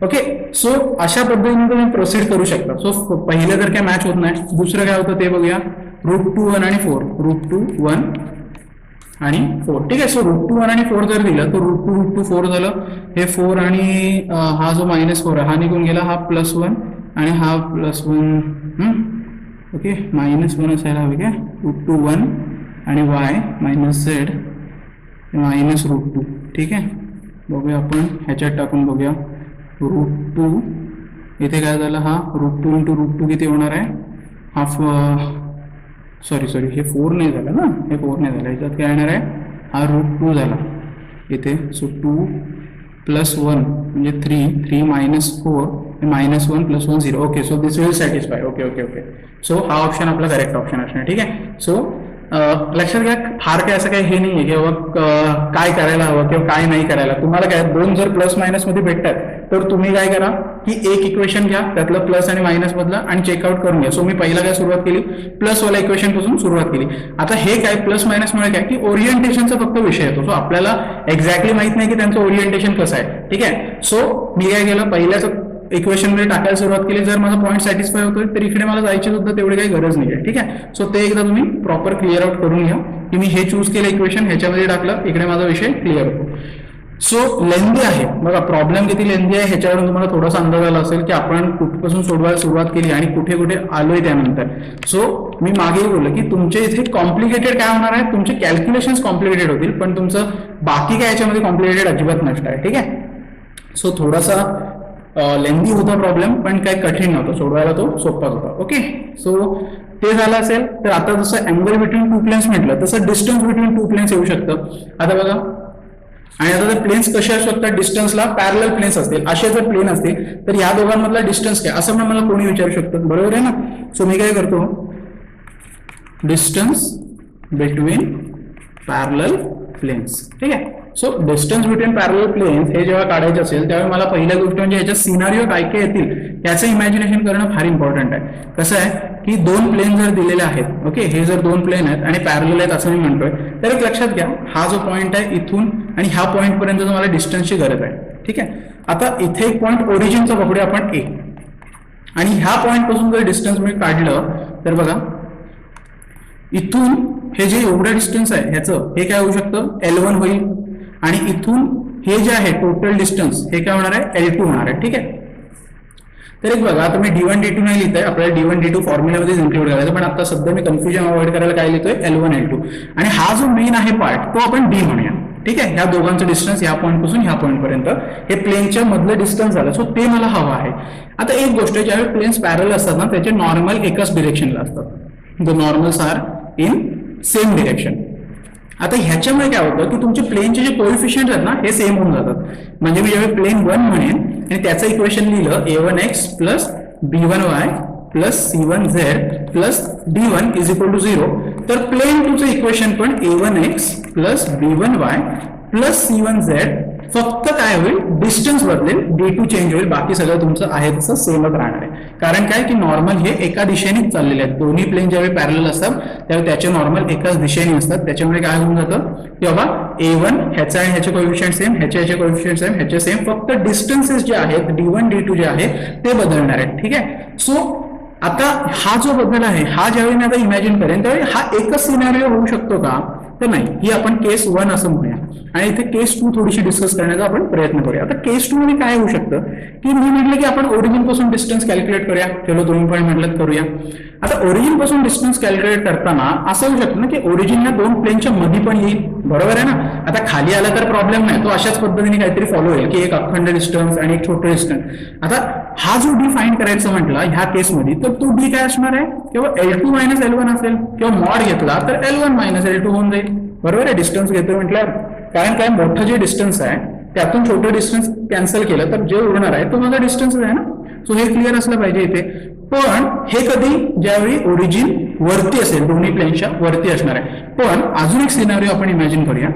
[SPEAKER 1] ओके, सो अशा पद्धतीने तुम्ही प्रोसीड करू शकता. सो पहिलं जर काय मॅच होत नाही, दुसरं काय होतं ते बघूया. √2 1 आणि 4, √2 1 आणि 4. ठीक आहे. सो √2 1 आणि 4 जर दिलं तर √2 4 झालं, हे 4 आणि हा जो -4 आहे हा निघून गेला, हा +1 आणि हा +1 ओके -1 असायला हवे काय √2 आणि y -z -√2 ठीक आहे. बघूया आपण ह्याच्यात टाकून बघूया √2 इथे काय झालं हा √2 × √2 किती होणार आहे हा सॉरी हे 4 नाही झालं ना हे 4 नाही झालं याच्यात काय येणार आहे हा √2 झाला इथे. सो 2 + 1 म्हणजे 3 -4 -1 + 1 0. Okay so this will satisfy. Okay so हा ऑप्शन आपला करेक्ट ऑप्शन असणार ठीक आहे. सो लक्षात घ्या फार काय असं काही हे नाही आहे की बाबा काय करायला हवं किंवा काय नाही करायला. तुम्हाला काय दोन जर प्लस मायनस मध्ये भेटतात तर तुम्ही काय करा की एक इक्वेशन घ्या त्यातलं प्लस आणि मायनस मधलं आणि चेकआउट करून घ्या. सो मी पहिला काय सुरुवात केली प्लस वाला इक्वेशन पासून सुरुवात केली. आता हे काय प्लस मायनस मुळे काय की ओरिएंटेशनचा फक्त विषय येतो. सो आपल्याला एक्झॅक्टली माहित नाही की त्यांचं ओरिएंटेशन कसं आहे ठीक आहे. सो मी काय केलं पहिल्याच इक्वेशन मध्ये टाकायला सुरुवात केली. जर माझा पॉईंट सॅटिस्फाय होतोय तर इकडे मला जायची सुद्धा तेवढी काही गरज नाही आहे ठीक आहे. सो ते एकदा तुम्ही प्रॉपर क्लिअर आउट करून घ्या की मी हे चूज केलं इक्वेशन ह्याच्यामध्ये टाकलं इकडे माझा विषय क्लिअर होतो. सो लेंदी आहे बघा प्रॉब्लेम किती लेंदी आहे ह्याच्यावरून तुम्हाला थोडासा अंदाज आला असेल की आपण कुठपासून सोडवायला सुरुवात केली आणि कुठे कुठे आलोय त्यानंतर. सो मी मागे बोललो की तुमचे इथे कॉम्प्लिकेटेड काय होणार आहे तुमचे कॅल्क्युलेशन्स कॉम्प्लिकेटेड होतील पण तुमचं बाकी काय याच्यामध्ये कॉम्प्लिकेटेड अजिबात नसणार आहे ठीक आहे. सो थोडासा लेंदी होता प्रॉब्लेम पण काही कठीण नव्हतं सोडवायला तो सोपाच होता. ओके सो ते झालं असेल तर आता जसं अँगल बिटवीन टू प्लेन्स म्हटलं तसं डिस्टन्स बिटवीन टू प्लेन्स येऊ शकतं. आता बघा आणि आता जर प्लेन्स कसे असू शकतात डिस्टन्सला पॅरलल प्लेन्स असतील असे जर प्लेन असतील तर या दोघांमधला डिस्टन्स काय असं मला कोणी विचारू शकतं बरोबर आहे ना. सो मी काय करतो डिस्टन्स बिटवीन पॅरलल प्लेन्स ठीक आहे. So distance between parallel planes हे जेव्हा काढायचे असेल त्यावेळी मला पहिल्या गोष्ट म्हणजे ह्याच्या सिनारिओ काय काय येतील याचं इमॅजिनेशन करणं फार इम्पॉर्टंट आहे. कसं आहे की दोन प्लेन जर दिलेले आहेत ओके हे जर दोन प्लेन आहेत आणि पॅरलल आहेत असं मी म्हणतोय तर एक लक्षात घ्या हा जो पॉईंट आहे इथून आणि ह्या पॉईंट पर्यंत तुम्हाला डिस्टन्सची गरज आहे ठीक आहे. आता इथे एक पॉईंट ओरिजिनचा पकडूया आपण ए आणि ह्या पॉईंट पासून जर डिस्टन्स मी काढलं तर बघा इथून हे जे एवढं डिस्टन्स आहे ह्याचं हे काय होऊ शकतं L1 होईल आणि इथून हे जे आहे टोटल डिस्टन्स हे काय होणार आहे L2 होणार आहे ठीक आहे. तर एक बघा आता मी D1 D2 नाही लिहित आहे आपल्याला D1 D2 फॉर्म्युलामध्येच इन्क्लूड करायचं पण आता सध्या मी कन्फ्युजन अवॉइड करायला काय लिहितोय L1 L2 आणि हा जो मेन आहे पार्ट तो आपण D म्हणूया ठीक आहे. ह्या दोघांचं डिस्टन्स या पॉईंट पासून ह्या पॉईंट पर्यंत हे प्लेनच्या मधलं डिस्टन्स झालं. सो ते मला हवं आहे. आता एक गोष्ट ज्यावेळी प्लेन्स पॅरलल असतात ना त्याचे नॉर्मल एकाच डिरेक्शनला असतात. The normals are in same direction. आता ह्याच्यामुळे काय होतं की तुमचे प्लेनचे जे कोएफिशियंट आहेत ना हे सेम होऊन जातात. म्हणजे मी ज्यावेळी प्लेन 1 म्हणेन आणि त्याचं इक्वेशन लिहिलं a1x + b1y + c1z + d1 = 0 तर प्लेन 2 चं इक्वेशन पण a1x + b1y + c1z फक्त काय होईल डिस्टन्स बदलेल d2 चेंज होईल बाकी सगळं तुमचं आहे तसं सेमच राहणार आहे. कारण काय की नॉर्मल हे एका दिशेनेच चाललेले आहेत. दोन्ही प्लेन ज्यावेळी पॅरलल असतात त्यावेळी त्याचे नॉर्मल एकाच दिशेने असतात. त्याच्यामुळे काय होऊन जातं की बाबा a1 ह्याचा आणि ह्याचे कोएफिशियंट सेम ह्याचे कोएफिशियंट सेम ह्याचे सेम फक्त डिस्टन्सेस जे आहेत d1 d2 जे आहे ते बदलणार आहेत ठीक आहे. सो आता हा जो बदल आहे हा ज्यावेळी मी आता इमॅजिन करेन त्यावेळी हा एकच सिनारिओ होऊ शकतो का तर नाही. ही आपण केस 1 असं म्हणूया आणि इथे केस 2 थोडीशी डिस्कस करण्याचा आपण प्रयत्न करूया. आता केस 2 मध्ये काय होऊ शकतं की मी म्हटलं की आपण ओरिजिन पासून डिस्टन्स कॅल्क्युलेट करूया. चलो दोन पॉईंट म्हटलं करूया. आता ओरिजिन पासून डिस्टन्स कॅल्क्युलेट करताना असं होऊ शकतं ना की ओरिजिनला दोन प्लेनच्या मध्ये पण येईल बरोबर आहे ना. आता खाली आला तर प्रॉब्लेम नाही तो अशाच पद्धतीने काहीतरी फॉलो होईल की एक अखंड डिस्टन्स आणि एक छोटं डिस्टन्स. आता हा जो डी फाइंड करायचा म्हटलं ह्या केसमध्ये तर तो डी काय असणार आहे किंवा L2 - L1 असेल किंवा मॉड घेतला तर L1 - L2 होऊन जाईल बरोबर आहे. डिस्टन्स घेतोय म्हटल्यावर कारण काय मोठं जे डिस्टन्स आहे त्यातून छोटं डिस्टन्स कॅन्सल केलं तर जे उरणार आहे तो माझा डिस्टन्स आहे ना. सो हे क्लिअर असलं पाहिजे इथे. पण हे कधी ज्यावेळी ओरिजिन वरती असेल दोन्ही प्लेनच्या वरती असणार आहे. पण अजून एक सिनारिओ आपण इमॅजिन करूया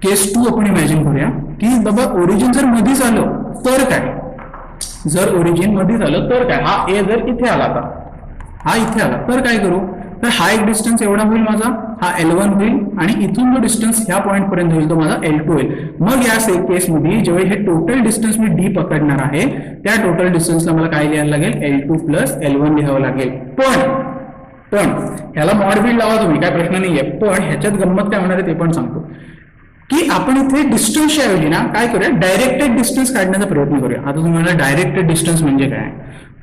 [SPEAKER 1] केस 2 आपण इमॅजिन करूया की बाबा ओरिजिन जर मध्येच आलं तर काय. जर ओरिजिन मध्ये झालं तर काय हा ए जर इथे आला आता हा इथे आला तर काय करू तर हा एक डिस्टन्स एवढा होईल माझा हा L1 होईल आणि इथून जो डिस्टन्स ह्या पॉईंट पर्यंत होईल तो माझा L2 होईल. मग या केसमध्ये जेव्हा हे टोटल डिस्टन्स मी डी पकडणार आहे त्या टोटल डिस्टन्सला मला काय लिहायला लागेल L2 + L1 लिहावं लागेल. पण ह्याला मॉड बिल्ड लावा तुम्ही काय प्रश्न नाहीये. पण ह्याच्यात गंमत काय होणार आहे ते पण सांगतो की आपण इथे डिस्टन्सच्या ऐवजी ना काय करूया डायरेक्टेड डिस्टन्स काढण्याचा प्रयत्न करूया. आता तुम्हाला डायरेक्टेड डिस्टन्स म्हणजे काय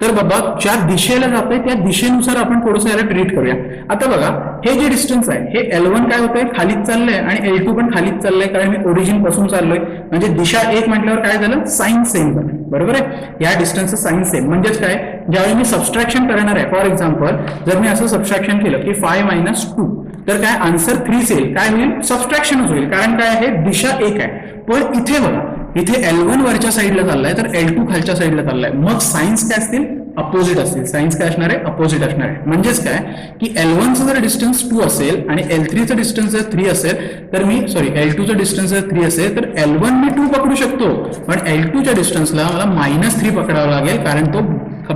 [SPEAKER 1] तर बाबा ज्या दिशेला जातोय त्या दिशेनुसार आपण थोडंसं याला ट्रीट करूया. आता बघा हे जे डिस्टन्स आहे हे L1 काय होतंय खालीच चाललंय आणि L2 पण खालीच चाललंय, कारण मी ओरिजिन पासून चाललोय. म्हणजे दिशा एक म्हटल्यावर काय झालं, साइन सेम झालं. बरोबर आहे, या डिस्टन्सचं साइन सेम. म्हणजेच काय, ज्यावेळी मी सबस्ट्रॅक्शन करणार आहे, फॉर एक्झाम्पल जर मी असं सबस्ट्रॅक्शन केलं की 5 - 2 तर काय आन्सर 3 येईल. काय होईल, सबस्ट्रॅक्शनच होईल, कारण काय आहे दिशा एक आहे. पण इथे बघा इथे L1 वरच्या साईडला चाललाय तर L2 खालच्या साईडला चाललाय. मग सायन्स काय असतील, अपोजिट असतील. सायन्स काय असणार आहे, अपोजिट असणार आहे. म्हणजेच काय की L1चं जर डिस्टन्स 2 असेल आणि L3चं डिस्टन्स जर 3 असेल तर मी L2चं डिस्टन्स जर 3 असेल तर L1 मी 2 पकडू शकतो, पण L2च्या डिस्टन्सला मला -3 पकडावं लागेल, कारण तो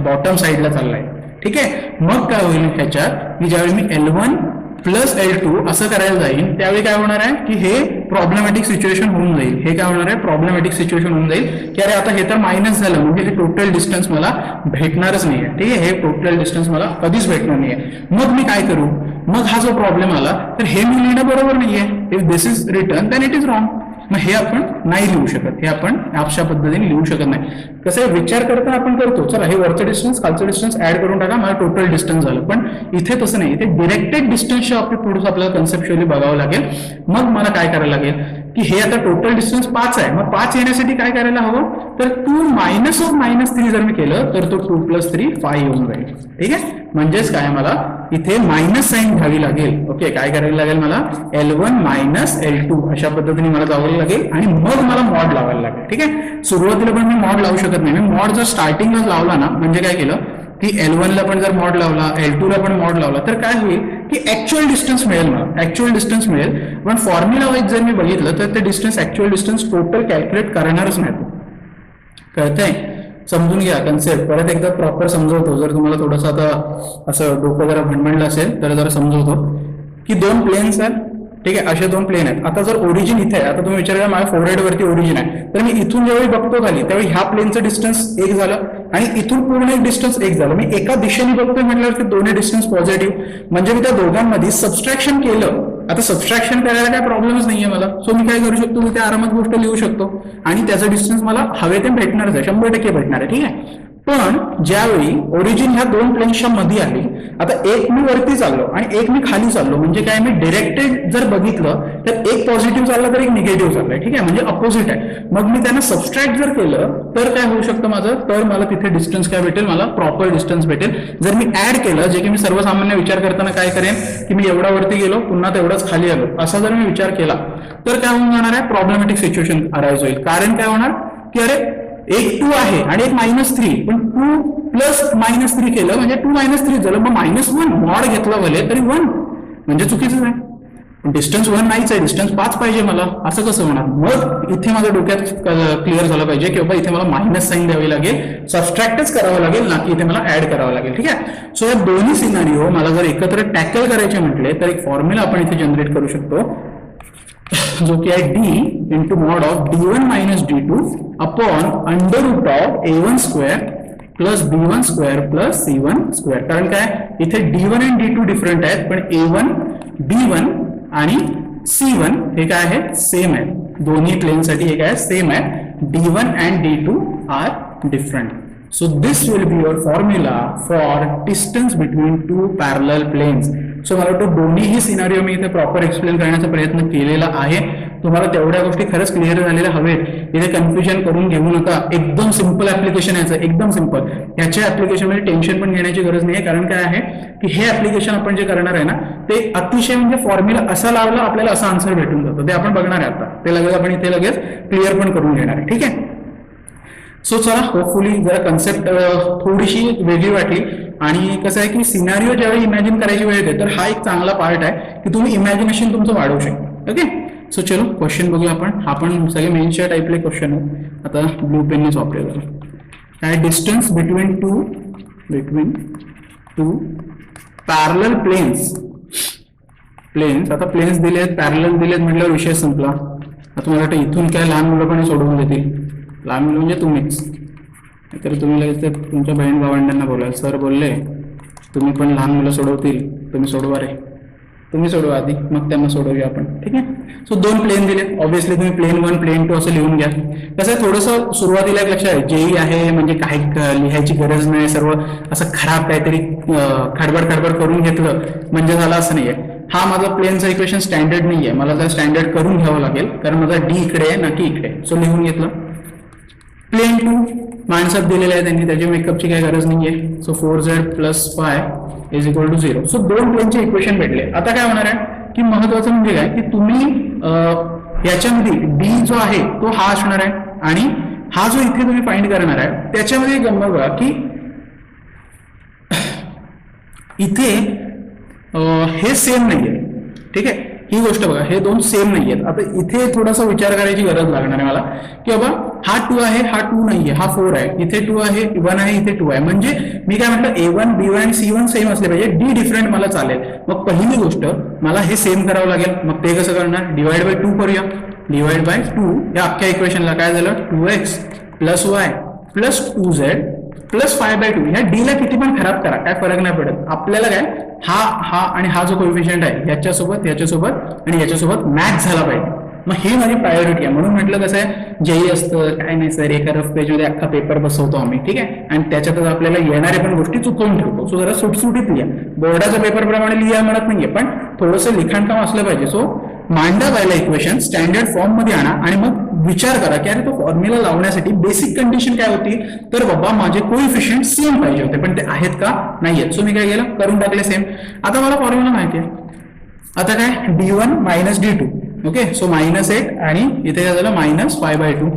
[SPEAKER 1] बॉटम साईडला चाललाय. ठीक आहे, मग काय होईल ह्याच्यात की ज्यावेळी मी L1 + L2 असं करायला जाईल त्यावेळी काय होणार आहे की हे प्रॉब्लेमॅटिक सिच्युएशन होऊन जाईल. हे काय होणार आहे, प्रॉब्लेमॅटिक सिच्युएशन होऊन जाईल की अरे आता हे तर मायनस झालं, म्हणजे हे टोटल डिस्टन्स मला भेटणारच नाहीये. ठीक आहे, हे टोटल डिस्टन्स मला कधीच भेटणार नाहीये. मग मी काय करू, मग हा जो प्रॉब्लेम आला तर हे मी लिहिणं बरोबर नाहीये. If this is return then it is wrong. मग हे आपण नाही लिहू शकत, हे आपण अशा पद्धतीने लिहू शकत नाही. कसं आहे, विचार करताना आपण करतो चला हे वरचं डिस्टन्स खालचं डिस्टन्स ऍड करून टाका, मला टोटल डिस्टन्स झालं. पण इथे तसं नाही, इथे डिरेक्टेड डिस्टन्सच्या बाबतीत थोडंसं आपल्याला कन्सेप्च्युअली बघावं लागेल. मग मला काय करायला लागेल की हे आता टोटल डिस्टन्स 5 आहे, मग 5 येण्यासाठी काय करायला हवं, तर 2 - 3 जर मी केलं तर तो 2 + 3 5 येऊन जाईल. ठीक आहे, म्हणजेच काय मला इथे मायनस साईन घ्यावी लागेल. ओके, काय करायला लागेल मला, L1 - L2 अशा पद्धतीने मला जावं लागेल आणि मग मला मॉड लावायला लागेल. ठीक आहे, सुरुवातीला पण मी मॉड लावू शकत नाही. मी मॉड जर स्टार्टिंगला लावला ना, म्हणजे काय केलं की L1 ला पण जर मॉड लावला, L2 ला पण मॉड लावला तर काय होईल की ऍक्च्युअल डिस्टन्स मिळेल, मला ऍक्च्युअल डिस्टन्स मिळेल. पण फॉर्म्युला वाईज जर मी बघितलं तर ते distance actual distance total calculate करणारच नाही. कळतंय, समजून घ्या कन्सेप्ट. परत एकदा प्रॉपर समजवतो, जर तुम्हाला थोडंसं आता असं डोकं जरा भणभणलं असेल तर जरा समजवतो की 2 प्लेन्स आहेत. ठीक आहे, असे 2 प्लेन आहेत. आता जर ओरिजिन इथे आहे, आता तुम्ही विचार माझ्या फोरहेड वरती ओरिजिन आहे, तर मी इथून ज्यावेळी बघतो खाली त्यावेळी ह्या प्लेनचं डिस्टन्स 1 झालं आणि इथून पूर्ण एक डिस्टन्स 1 झालं. मी एका दिशेने बघतोय म्हटल्यावर ते दोन्ही डिस्टन्स पॉझिटिव्ह, म्हणजे मी त्या दोघांमध्ये सबस्ट्रॅक्शन केलं. आता सबस्ट्रॅक्शन करायला काय प्रॉब्लेमच नाहीये मला, सो मी काय करू शकतो, मी त्या आरामात गोष्ट लिहू शकतो आणि त्याचा डिस्टन्स मला हवे ते भेटणारच आहे, 100% भेटणार आहे. ठीक आहे, पण ज्यावेळी ओरिजिन ह्या 2 प्लेन्सच्या मध्ये आली, आता एक मी वरती चाललो आणि एक मी खाली चाललो, म्हणजे काय मी डिरेक्टेड जर बघितलं तर एक पॉझिटिव्ह चालला तर एक निगेटिव्ह चाललाय. ठीक आहे, म्हणजे अपोजिट आहे. मग मी त्यांना सबस्ट्रॅक्ट जर केलं तर काय होऊ शकतं माझं, तर मला तिथे डिस्टन्स काय भेटेल, मला प्रॉपर डिस्टन्स भेटेल. जर मी ऍड केलं, जे की मी सर्वसामान्य विचार करताना काय करेन की मी एवढा वरती गेलो पुन्हा तेवढाच खाली आलो, असा जर मी विचार केला तर काय होऊन जाणार आहे, प्रॉब्लेमॅटिक सिच्युएशन अराइज होईल. कारण काय होणार की अरे एक 2 आहे आणि एक -3, पण 2 + -3 केलं म्हणजे 2 - 3 झालं, मग -1 मॉड घेतला भले तरी 1 म्हणजे चुकीचं आहे. डिस्टन्स 1 नाहीच आहे, डिस्टन्स 5 पाहिजे मला, असं कसं होणार. मग इथे माझ्या डोक्यात क्लिअर झालं पाहिजे की बाबा इथे मला मायनस साईन द्यावी लागेल, सबस्ट्रॅक्टच करावं लागेल, ना की इथे मला ऍड करावं लागेल. ठीक आहे, सो या दोन्ही सिनारिओ मला जर एकत्र टॅकल करायचे म्हटले तर एक फॉर्म्युला आपण इथे जनरेट करू शकतो, जो की आहे d into mod of d1 - d2 upon √of a1² plus b1² plus c1². कारण काय इथे d1 आणि d2 डिफरंट आहेत, पण a1 b1 आणि c1 हे काय आहे, सेम आहे. दोन्ही प्लेनसाठी हे काय सेम आहे, d1 and d2 are different. So this will be your formula for distance between 2 parallel planes. So मला वाटतं दोन्हीही सिनारिओ मी इथे प्रॉपर एक्सप्लेन करण्याचा प्रयत्न केलेला आहे. तुम्हाला तेवढ्या गोष्टी खरंच क्लिअर झालेल्या हवेत, इथे कन्फ्युजन करून घेऊ नका. एकदम सिंपल ऍप्लिकेशन याचं, एकदम सिंपल. याच्या ऍप्लिकेशनमध्ये टेन्शन पण घेण्याची गरज नाही आहे, कारण काय आहे की हे ऍप्लिकेशन आपण जे करणार आहे ना ते अतिशय म्हणजे फॉर्म्युला असा लावला आपल्याला असा आन्सर भेटून जातो, ते आपण बघणार आहे आता. ते लगेच आपण इथे लगेच क्लिअर पण करून घेणार आहे. ठीक आहे, सो चला होपफुली जरा कन्सेप्ट थोडीशी वेगळी वाटली. आणि कसं आहे की सिनारिओ ज्यावेळी इमॅजिन करायची वेळ येते तर हा एक चांगला पार्ट आहे की तुम्ही इमॅजिनेशन तुमचं वाढवू शकता. ओके, सो चलो क्वेश्चन बघूया आपण. हा पण सगळे मेन्सच्या टाईपले क्वेश्चन आहे. आता ब्लू पेननेच वापरेल. काय distance between two parallel planes. आता प्लेन्स दिलेत, पॅरलल दिलेत म्हटल्यावर विषय संपला. आता मला वाटतं इथून काय लहान मुलं पण सोडवून देतील. लहान मुलं म्हणजे तुम्हीच, तर तुम्ही लगेच तुमच्या बहीण भावंडांना बोलाल, सर बोलले तुम्ही पण लहान मुलं सोडवतील, तुम्ही सोडवा रे. तुम्ही सोडवा आधी, मग त्यांना सोडवूया आपण, ठीक आहे. सो 2 प्लेन दिले, ऑब्व्हियसली तुम्ही प्लेन 1 प्लेन 2 असं लिहून घ्या. कसं आहे थोडंसं सुरुवातीला एक लक्षात आहे, जेई आहे म्हणजे काही लिहायची गरज नाही, सर्व असं खराब काहीतरी खडबड करून घेतलं म्हणजे झालं असं नाहीये. हा माझा प्लेनचा इक्वेशन स्टँडर्ड नाहीये, मला जर स्टँडर्ड करून घ्यावं लागेल कारण माझा डी इकडे आहे ना की इकडे. सो लिहून घेतलं. प्लेन 2 माणसात दिलेलं आहे त्यांनी, त्याची मेकअपची काही गरज नाहीये. So 4z + 5 is equal to 0. So 2 प्लेनचे इक्वेशन भेटले. आता काय होणार आहे की महत्वाचं म्हणजे काय की तुम्ही याच्यामध्ये डी जो आहे तो हा असणार आहे आणि हा जो इथे तुम्ही फाइंड करणार आहे त्याच्यामध्ये गंमत बघा की इथे हे सेम नाहीये, ठीक आहे. ही गोष्ट बघा, हे 2 सेम नाहीयेत. आता इथे थोडासा विचार करायची गरज लागणार आहे मला की बाबा हा 2 आहे, हा 2 नाहीये, हा 4 आहे, इथे 2 आहे, 1 आहे, इथे 2 आहे. म्हणजे मी काय म्हटलं A1 B1 आणि C1 सेम असले पाहिजे, डी डिफरंट मला चालेल. मग पहिली गोष्ट मला हे सेम करावं लागेल. मग ते कसं करणार, डिवाइड बाय 2 करूया. डिवाइड बाय 2 या अख्ख्या इक्वेशनला काय झालं, 2x + y + 2z + 5/2. ह्या डी ला किती पण खराब करा, काय फरक नाही पडत आपल्याला. काय हा आणि हा जो कोएफिशियंट आहे याच्यासोबत आणि याच्यासोबत मॅच झाला पाहिजे. मग ही माझी प्रायोरिटी आहे. म्हणून म्हटलं कसं आहे, जेही असतं काय नाही सर, एका रफ पेजमध्ये अख्खा पेपर बसवतो आम्ही, ठीक आहे. आणि त्याच्यातच आपल्याला येणाऱ्या पण गोष्टी चुकवून ठेवतो. सो जरा सुटसुटीत लिहा, बोर्डाच्या पेपर प्रमाणे लिहा म्हणत नाहीये, पण थोडंसं लिखाणकाम असलं पाहिजे. सो मांडा पहिला इक्वेशन स्टँडर्ड फॉर्म मध्ये आणा आणि मग विचार करा की अरे तो फॉर्म्युला लावण्यासाठी बेसिक कंडिशन काय होती, तर बाबा माझे कोएफिशियंट सेम पाहिजे होते, पण ते आहेत का, नाही आहेत. सो मी काय केलं, करून टाकले सेम. आता मला फॉर्म्युला माहिती आहे. आता काय d1 - d2, ओके. सो -8 आणि इथे काय झालं -5/2,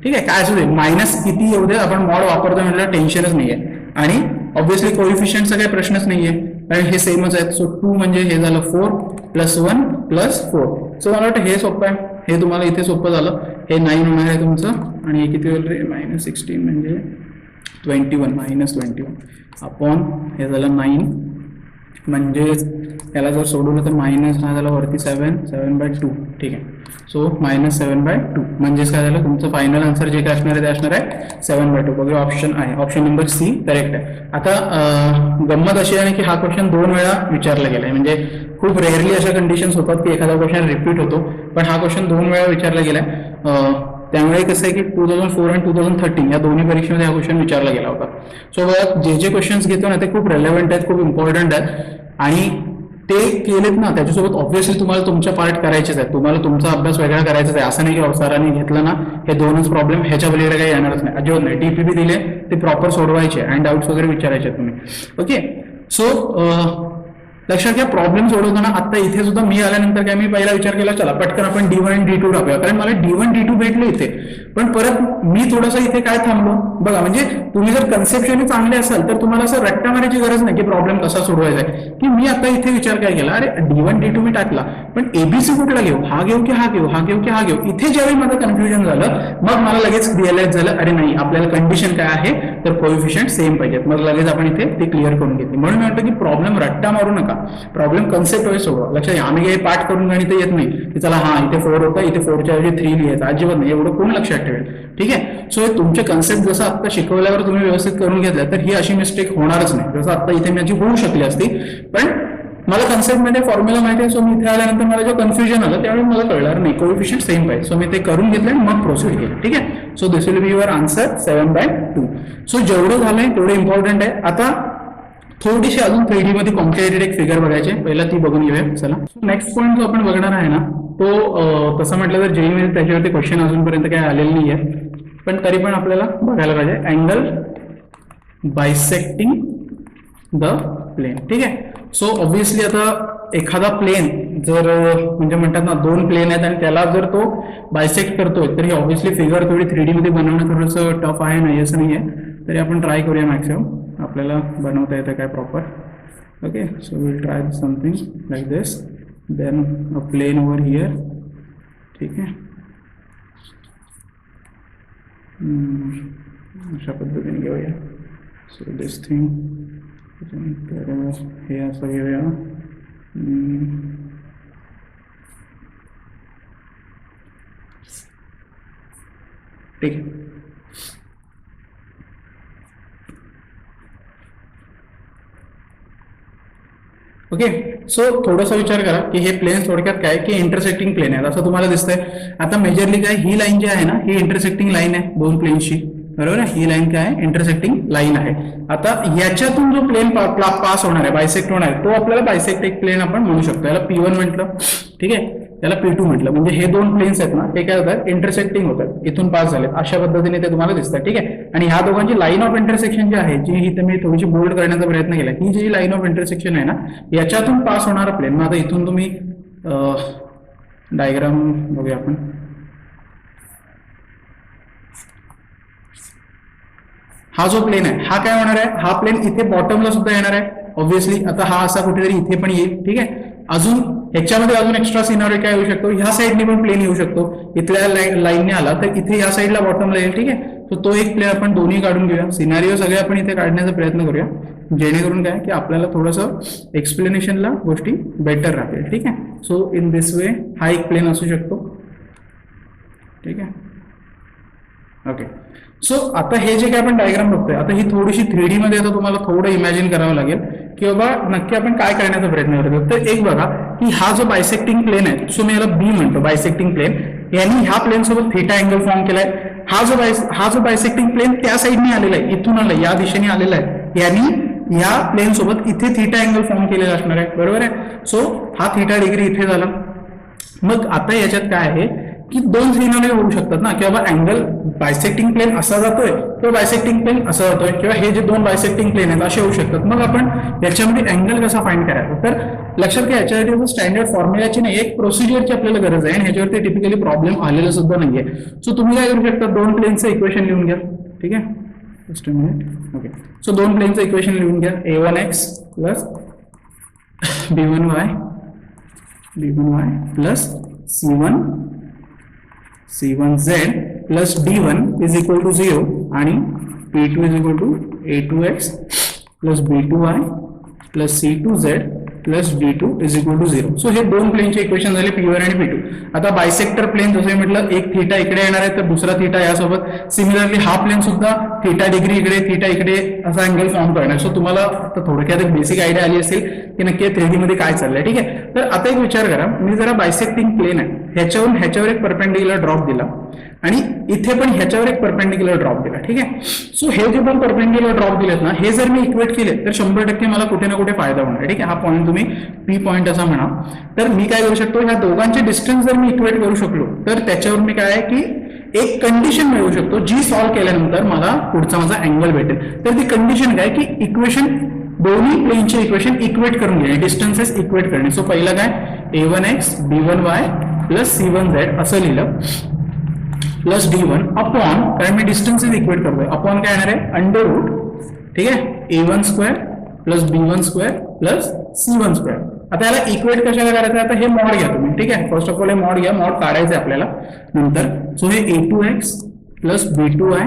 [SPEAKER 1] ठीक आहे. काय असू दे, मायनस किती येऊ दे, आपण मॉड वापरतो म्हटलं टेन्शनच नाहीये. आणि ऑब्व्हियसली कोएफिशियंटचा काही प्रश्नच नाहीये कारण हे सेमच आहेत. सो 2 म्हणजे हे झालं 4 + 1 + 4. सो मला वाटतं हे सोपं आहे, हे तुम्हाला इथे सोपं झालं. हे 9 होणार आहे तुमचं आणि हे किती होईल रे, -16 म्हणजे 21 -21 अपॉन हे झालं 9 म्हणजे याला जर सोडवलं तर मायनस हा झाला वरती 7/2, ठीक आहे. सो -7/2 म्हणजेच काय झालं, तुमचं फायनल आन्सर जे काय असणार आहे ते असणार आहे 7/2. बघा ऑप्शन आहे, ऑप्शन नंबर सी करेक्ट आहे. आता गंमत अशी आहे की हा क्वेश्चन 2 वेळा विचारला गेला आहे, म्हणजे खूप रेअरली अशा कंडिशन्स होतात की एखादा क्वेश्चन रिपीट होतो, पण हा क्वेश्चन 2 वेळा विचारला गेला आहे. त्यामुळे कसं आहे की 2004 आणि 2013 या दोन्ही परीक्षेमध्ये हा क्वेश्चन विचारला गेला होता. सो बघा जे क्वेश्चन्स घेतो ना ते खूप रेलेव्हंट आहेत, खूप इम्पॉर्टंट आहेत आणि ते केलेत ना त्याच्यासोबत ऑब्व्हियसली तुम्हाला तुमच्या पार्ट करायचेच आहे. तुम्हाला तुमचा अभ्यास वेगळा करायचाच आहे. असं नाही की सरांनी घेतलं ना हे 2च प्रॉब्लेम, ह्याच्या पलीकडे काही येणारच नाही, अजिबात नाही. डीपीपी दिले ते प्रॉपर सोडवायचे आणि डाऊट्स वगैरे विचारायचे तुम्ही, ओके. सो लक्षात घ्या, प्रॉब्लेम सोडवताना आता इथे सुद्धा मी आल्यानंतर काय मी पहिला विचार केला चला पटकन आपण d1 आणि d2 टाकूया, कारण मला d1 d2 भेटले इथे. पण परत मी थोडासा इथे काय थांबलो बघा, म्हणजे तुम्ही जर कन्सेप्शनली चांगले असाल तर तुम्हाला असं रट्टा मारायची गरज नाही की प्रॉब्लेम कसा सोडवायचा आहे. की मी आता इथे विचार काय केला, अरे d1 d2 मी टाकला, पण एबीसी कुठला घेऊ, हा घेऊ की हा घेऊ, हा घेऊ की हा घेऊ. इथे ज्यावेळी माझं कन्फ्युजन झालं मग मला लगेच रिअलाइज झालं अरे नाही आपल्याला कंडिशन काय आहे तर कोएफिशियंट सेम पाहिजेत. मग लगेच आपण इथे ते क्लिअर करून घेतली. म्हणून मी वाटतं की प्रॉब्लेम रट्टा मारू नका, प्रॉब्लेम कन्सेप्ट वाईज सोडवा. लक्षात घ्या, आम्ही काही पाठ करून गणित येत नाही की चला हा इथे 4 होता, इथे 4च्या ऐवजी 3 लिहायचं, अजिबात नाही. एवढं कोण लक्षात ठेवेल, ठीक आहे. सो तुमचे कन्सेप्ट जसं आता शिकवल्यावर तुम्ही व्यवस्थित करून घेतलं तर ही अशी मिस्टेक होणारच नाही. जसं आता इथे माझी होऊ शकली असती, पण मला कन्सेप्ट मध्ये फॉर्म्युला माहिती आहे. सो मी इथे आल्यानंतर मला जे कन्फ्युजन आलं त्यावेळी मला कळणार नाही कोएफिशियंट सेम पाहिजे. सो मी ते करून घेतलं आणि मग प्रोसीड केलं, ठीक आहे. So this will be your answer 7/2. So जेवढं झालंय तेवढं इम्पॉर्टंट आहे. आता थोडीशी अजून 3D मध्ये कॉम्प्लिकेटेड एक फिगर बघायचे, पहिला ती बघून घेऊया. चला, नेक्स्ट पॉईंट जो आपण बघणार आहे ना तो तसं म्हटलं तर जेई मध्ये त्याच्यावरती क्वेश्चन अजूनपर्यंत काही आलेलं नाही आहे, पण तरी पण आपल्याला बघायला पाहिजे. अँगल बायसेक्टिंग द प्लेन, ठीक आहे. सो ऑब्व्हियसली आता एखादा प्लेन जर म्हणजे म्हणतात ना 2 प्लेन आहेत आणि त्याला जर तो बायसेक्ट करतोय तर ही ऑब्व्हियसली फिगर थोडी 3D मध्ये बनवणं थोडंसं टफ आहे, नाही असं नाही आहे, तरी आपण ट्राय करूया मॅक्सिमम आपल्याला बनवता येतं काय proper. Okay, so will try something like this, then a plane over here, ठीक आहे. अशा पद्धतीने घेऊया. सो दिस थिंग, तर हे असं घेऊया. ठीक आहे. Okay, okay. सो थोडासा विचार करा की हे प्लेन थोडक्यात काय की इंटरसेक्टिंग प्लेन आहे असं तुम्हाला दिसतंय. आता मेजरली काय ही लाईन जी आहे ना ही इंटरसेक्टिंग लाईन आहे दोन प्लेनशी, बरोबर आहे. ही लाईन काय आहे इंटरसेक्टिंग लाईन आहे. आता याच्यातून जो प्लेन पास होणार आहे बायसेक्ट होणार आहे तो आपल्याला बायसेक्टिंग प्लेन आपण म्हणू शकतो. याला P1 म्हटलं, ठीक आहे, त्याला P2 म्हटलं. म्हणजे हे दोन प्लेन्स आहेत ना ते काय होतात इंटरसेक्टिंग होतात, इथून पास झाले अशा पद्धतीने ते तुम्हाला दिसतात. ठीक आहे. आणि ह्या दोघांची लाईन ऑफ इंटरसेक्शन जी आहे जी इथे मी थोडीशी बोल्ड करण्याचा प्रयत्न केला, ही जी लाईन ऑफ इंटरसेक्शन आहे ना याच्यातून पास होणारा प्लेन. मग आता इथून तुम्ही डायग्राम बघूया आपण. हा जो प्लेन आहे हा काय होणार आहे, हा प्लेन इथे बॉटमला सुद्धा येणार आहे ऑब्व्हियसली. आता हा असा कुठेतरी इथे पण येईल. ठीक आहे. अजून ह्याच्यामध्ये अजून एक्स्ट्रा सिनारिओ काय येऊ शकतो, ह्या साईडने पण प्लेन येऊ शकतो. इथल्या लाईनने आला तर इथे ह्या साईडला बॉटमला येईल. ठीक आहे. तो एक प्लेन आपण दोन्ही काढून घेऊया. सिनारिओ सगळे आपण इथे काढण्याचा प्रयत्न करूया जेणेकरून काय की आपल्याला थोडंसं एक्सप्लेनेशनला गोष्टी बेटर राहतील. ठीक आहे. सो इन दिस वे हा एक प्लेन असू शकतो. ठीक आहे. ओके. सो आता हे जे काय आपण डायग्राम बघतोय आता ही थोडीशी 3D मध्ये आता तुम्हाला थोडं इमॅजिन करावं लागेल की बाबा नक्की आपण काय करण्याचा प्रयत्न करतो. तर एक बघा की हा जो बायसेक्टिंग प्लेन आहे सो मी याला बी म्हणतो बायसेक्टिंग प्लेन, यांनी ह्या प्लेन सोबत थीटा अँगल फॉर्म केलाय. हा जो बायसेक्टिंग प्लेन त्या साईडने आलेला आहे, इथून आलाय, या दिशेने आलेला आहे, यांनी या प्लेन सोबत इथे थीटा अँगल फॉर्म केलेला असणार आहे, बरोबर आहे. सो हा थीटा डिग्री इथे झाला. मग आता याच्यात काय आहे की दोन सिनारिओ होऊ शकतात ना, किंवा अँगल बायसेक्टिंग प्लेन असा जातोय किंवा बायसेक्टिंग प्लेन असा जातोय, किंवा हे जे दोन बायसेक्टिंग प्लेन आहेत असे होऊ शकतात. मग आपण याच्यामध्ये अँगल कसा फाइंड करायचा, तर लक्षात घ्या याच्यासाठी स्टँडर्ड फॉर्म्युलाची नाही एक प्रोसिजरची आपल्याला गरज आहे आणि ह्याच्यावरती टिपिकली प्रॉब्लेम आलेला सुद्धा नाहीये. सो तुम्ही काय करू शकता, दोन प्लेनचं इक्वेशन लिहून घ्या. ठीक आहे. Just a minute. Okay. So दोन प्लेनचं इक्वेशन लिहून घ्या. a1x plus b1y plus c1z plus d1 is equal to 0 आणि p2 is equal to a2x plus b2y plus c2z plus d2 is equal to 0. So हे दोन प्लेनचे equation झाले p1 आणि p2. आता बायसेक्टर प्लेन जसं म्हटलं एक थीटा इकडे येणार आहे तर दुसरा थीटा यासोबत, सिमिलरली हा प्लेन सुद्धा थीटा डिग्री इकडे थीटा इकडे असा अँगल फॉर्म करणार. सो तुम्हाला थोडक्यात एक बेसिक आयडिया आली असेल की नक्की 3D मध्ये काय चाललंय. ठीक आहे. तर आता एक विचार करा, मी जरा बायसेक्टिंग प्लेन आहे ह्याच्यावर एक परपेंडिक्युलर ड्रॉप दिला आणि इथे पण ह्याच्यावर एक परपेंडिक्युलर ड्रॉप दिला. ठीक आहे. सो हे जे पण परपेंडिक्युलर ड्रॉप दिलेत ना हे जर मी इक्वेट केले तर 100% मला कुठे ना कुठे फायदा होणार. ठीक आहे. हा पॉईंट तुम्ही पी पॉईंट असा म्हणा. तर मी काय करू शकतो, ह्या दोघांचे डिस्टन्स जर मी इक्वेट करू शकलो तर त्याच्यावर मी काय आहे की एक कंडिशन मिळवू शकतो जी सॉल्व्ह केल्यानंतर मला पुढचा माझा अँगल भेटेल. तर ती कंडिशन काय की इक्वेशन दोन्ही प्लेनचे इक्वेशन इक्वेट करून घेणे, डिस्टन्सेस इक्वेट करणे. सो पहिलं काय a1x b1y प्लस c1z असं लिहिलं प्लस d1 अपॉन, कारण मी डिस्टन्सेस इक्वेट करतोय, अपॉन काय येणार आहे अंडर रूट. ठीक आहे. a1 square plus b1 square plus c1 square. आता याला इक्वेट कशाला करायचं, आता हे मॉड घ्या तुम्ही. ठीक आहे. फर्स्ट ऑफ ऑल हे मॉड घ्या, मॉड काढायचं आहे आपल्याला नंतर. सो हे a2x plus b2y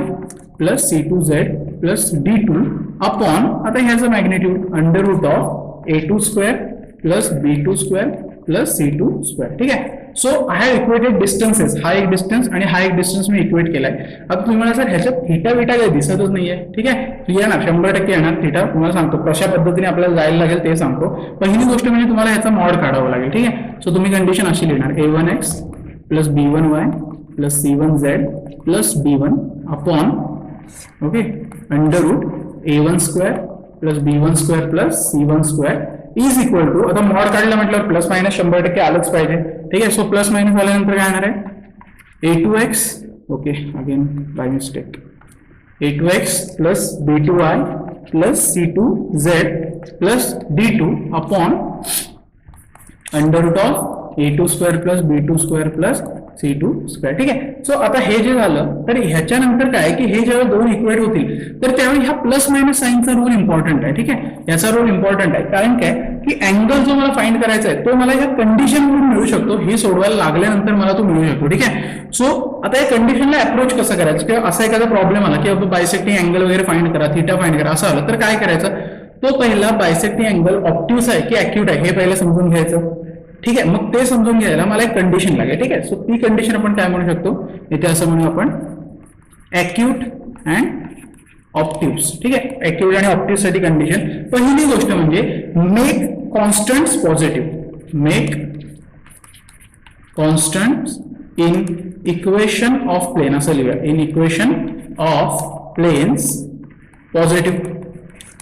[SPEAKER 1] plus c2z plus d2 upon, आता ह्याचं magnitude under root of a2 square plus b2 square plus c2 square. ठीक आहे. So I have equated distances, हा एक डिस्टन्स आणि हा एक डिस्टन्स मी इक्वेट केलाय. आता तुम्ही मला सर ह्याच्यात थीटा बिटा काही दिसतच नाहीये. ठीक आहे. येणार 100% येणार थीटा, तुम्हाला सांगतो कशा पद्धतीने आपल्याला जायला लागेल ते सांगतो. पहिली गोष्ट म्हणजे तुम्हाला ह्याचा मॉड काढावं लागेल. ठीक आहे. सो तुम्ही कंडिशन अशी लिहिणार a1x plus b1y plus c1z plus d1 upon okay under root a1 square plus b1 square plus c1 square is equal to, आता मॉड काढला म्हटल्यावर प्लस मायनस 100% आलंच पाहिजे. ठीक आहे. सो प्लस मायनस आल्यानंतर काय येणार आहे a2x okay again by mistake a2x plus b2y plus c2z plus d2 upon under root of a2 square plus b2 square plus c2 square. ठीक आहे. सो आता हे जे झालं तर ह्याच्यानंतर काय की हे जेव्हा दोन इक्वेट होतील तर त्यावेळी ह्या प्लस मायनस साईनचा रूल इम्पॉर्टंट आहे. ठीक आहे. याचा रूल इम्पॉर्टंट आहे कारण काय की अँगल जो मला फाइंड करायचा आहे तो मला या कंडिशन वरून मिळू शकतो, हे सोडवायला लागल्यानंतर मला तो मिळू शकतो. ठीक आहे. सो आता या कंडिशनला अप्रोच कसं करायचं, किंवा असा एखादा प्रॉब्लेम आला की बायसेक्टिंग अँगल वगैरे फाइंड करा, थीटा फाइंड करा असं आलं तर काय करायचं, तो पहिला बायसेक्टिंग अँगल ऑब्ट्यूस आहे की अॅक्यूट आहे हे पहिलं समजून घ्यायचं. ठीक आहे. मग ते समजून घ्यायला मला एक कंडिशन लागेल. ठीक आहे. सो ती कंडिशन आपण काय म्हणू शकतो, इथे असं म्हणू आपण अॅक्यूट अँड ऑब्ट्यूस. ठीक आहे. अॅक्यूट आणि ऑब्ट्यूस साठी कंडिशन पहिली गोष्ट म्हणजे make constants positive, make constants in equation of plane असं लिहूया, in equation of planes positive.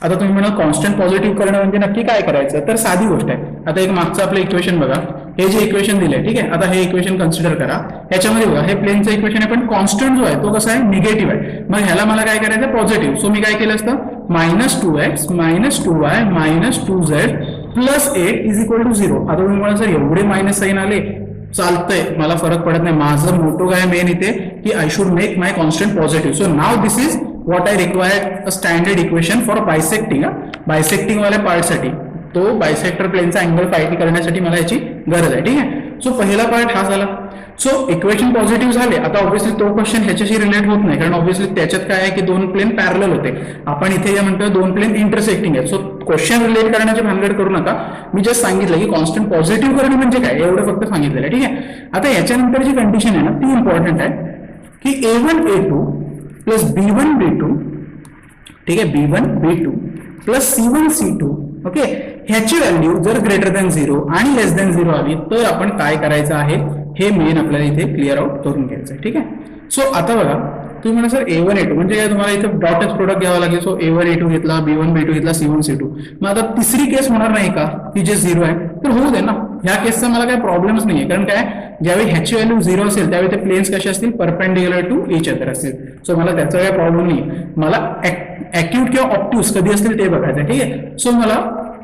[SPEAKER 1] आता तुम्ही म्हणा कॉन्स्टंट पॉझिटिव्ह करणं म्हणजे नक्की काय करायचं, तर साधी गोष्ट आहे. आता एक मागचं आपलं इक्वेशन बघा, हे जे इक्वेशन दिलंय, ठीक आहे, आता हे इक्वेशन कन्सिडर करा. ह्याच्यामध्ये बघा हे प्लेनचं इक्वेशन आहे, पण कॉन्स्टंट जो आहे तो कसा आहे, निगेटिव्ह आहे. मग ह्याला मला काय करायचं, पॉझिटिव्ह. सो मी काय केलं असतं, -2x - 2y - 2z + 8 = 0. आता तुम्ही म्हणा सर एवढे मायनस साईन आले, चालतंय, मला फरक पडत नाही. माझं मोठं काय मेन इथे की I should make my constant positive. So now this is what I require a standard equation for bisecting. बायसेक्टिंग वाल्या पार्ट साठी, तो बायसेक्टर प्लेनचा अँगल फाईंड करण्यासाठी मला याची गरज आहे. ठीक आहे, सो पहिला पार्ट हा झाला. सो इक्वेशन पॉझिटिव्ह झाले. आता ऑब्व्हियसली तो क्वेश्चन ह्याच्याशी रिलेट होत नाही, कारण ऑब्व्हियसली त्याच्यात काय आहे की दोन प्लेन पॅरलल होते. आपण इथे जे म्हणतो दोन प्लेन इंटरसेक्टिंग आहेत. सो क्वेश्चन रिलेट करण्याची भानगड करू नका. मी जस्ट सांगितलं की कॉन्स्टंट पॉझिटिव्ह करणे म्हणजे काय, एवढं फक्त सांगितलेलं आहे. ठीक आहे, आता याच्यानंतर जी कंडिशन आहे ना ती इम्पॉर्टंट आहे की A1 A2 plus B1 B2, ठीक आहे, B1 B2 plus C1 C2, okay, ह्याची व्हॅल्यू जर ग्रेटर दॅन 0 आणि लेस दॅन 0 आली तर आपण काय करायचं आहे हे मेन आपल्याला इथे क्लिअर आउट करून घ्यायचं आहे. ठीक आहे, सो आता बघा तुम्ही म्हणा सर A1 A2 म्हणजे काय, तुम्हाला इथे डॉटच प्रोडक्ट घ्यावा लागेल. सो A1 A2 घेतला, B1 B2 घेतला, C1 C2. मग आता तिसरी केस होणार नाही का की जे 0 आहे, तर होऊ दे ना. ह्या केसचा मला काही प्रॉब्लेमच नाहीये, कारण काय ज्यावेळी ह्याची व्हॅल्यू 0 असेल त्यावेळी ते प्लेन्स कसे असतील, परपेंडिक्युलर टू इच अदर असतील. सो मला त्याचा काही प्रॉब्लेम नाही. मला ऍक्यूट किंवा ऑप्ट्यूस कधी असतील ते बघायचं. ठीक आहे, सो मला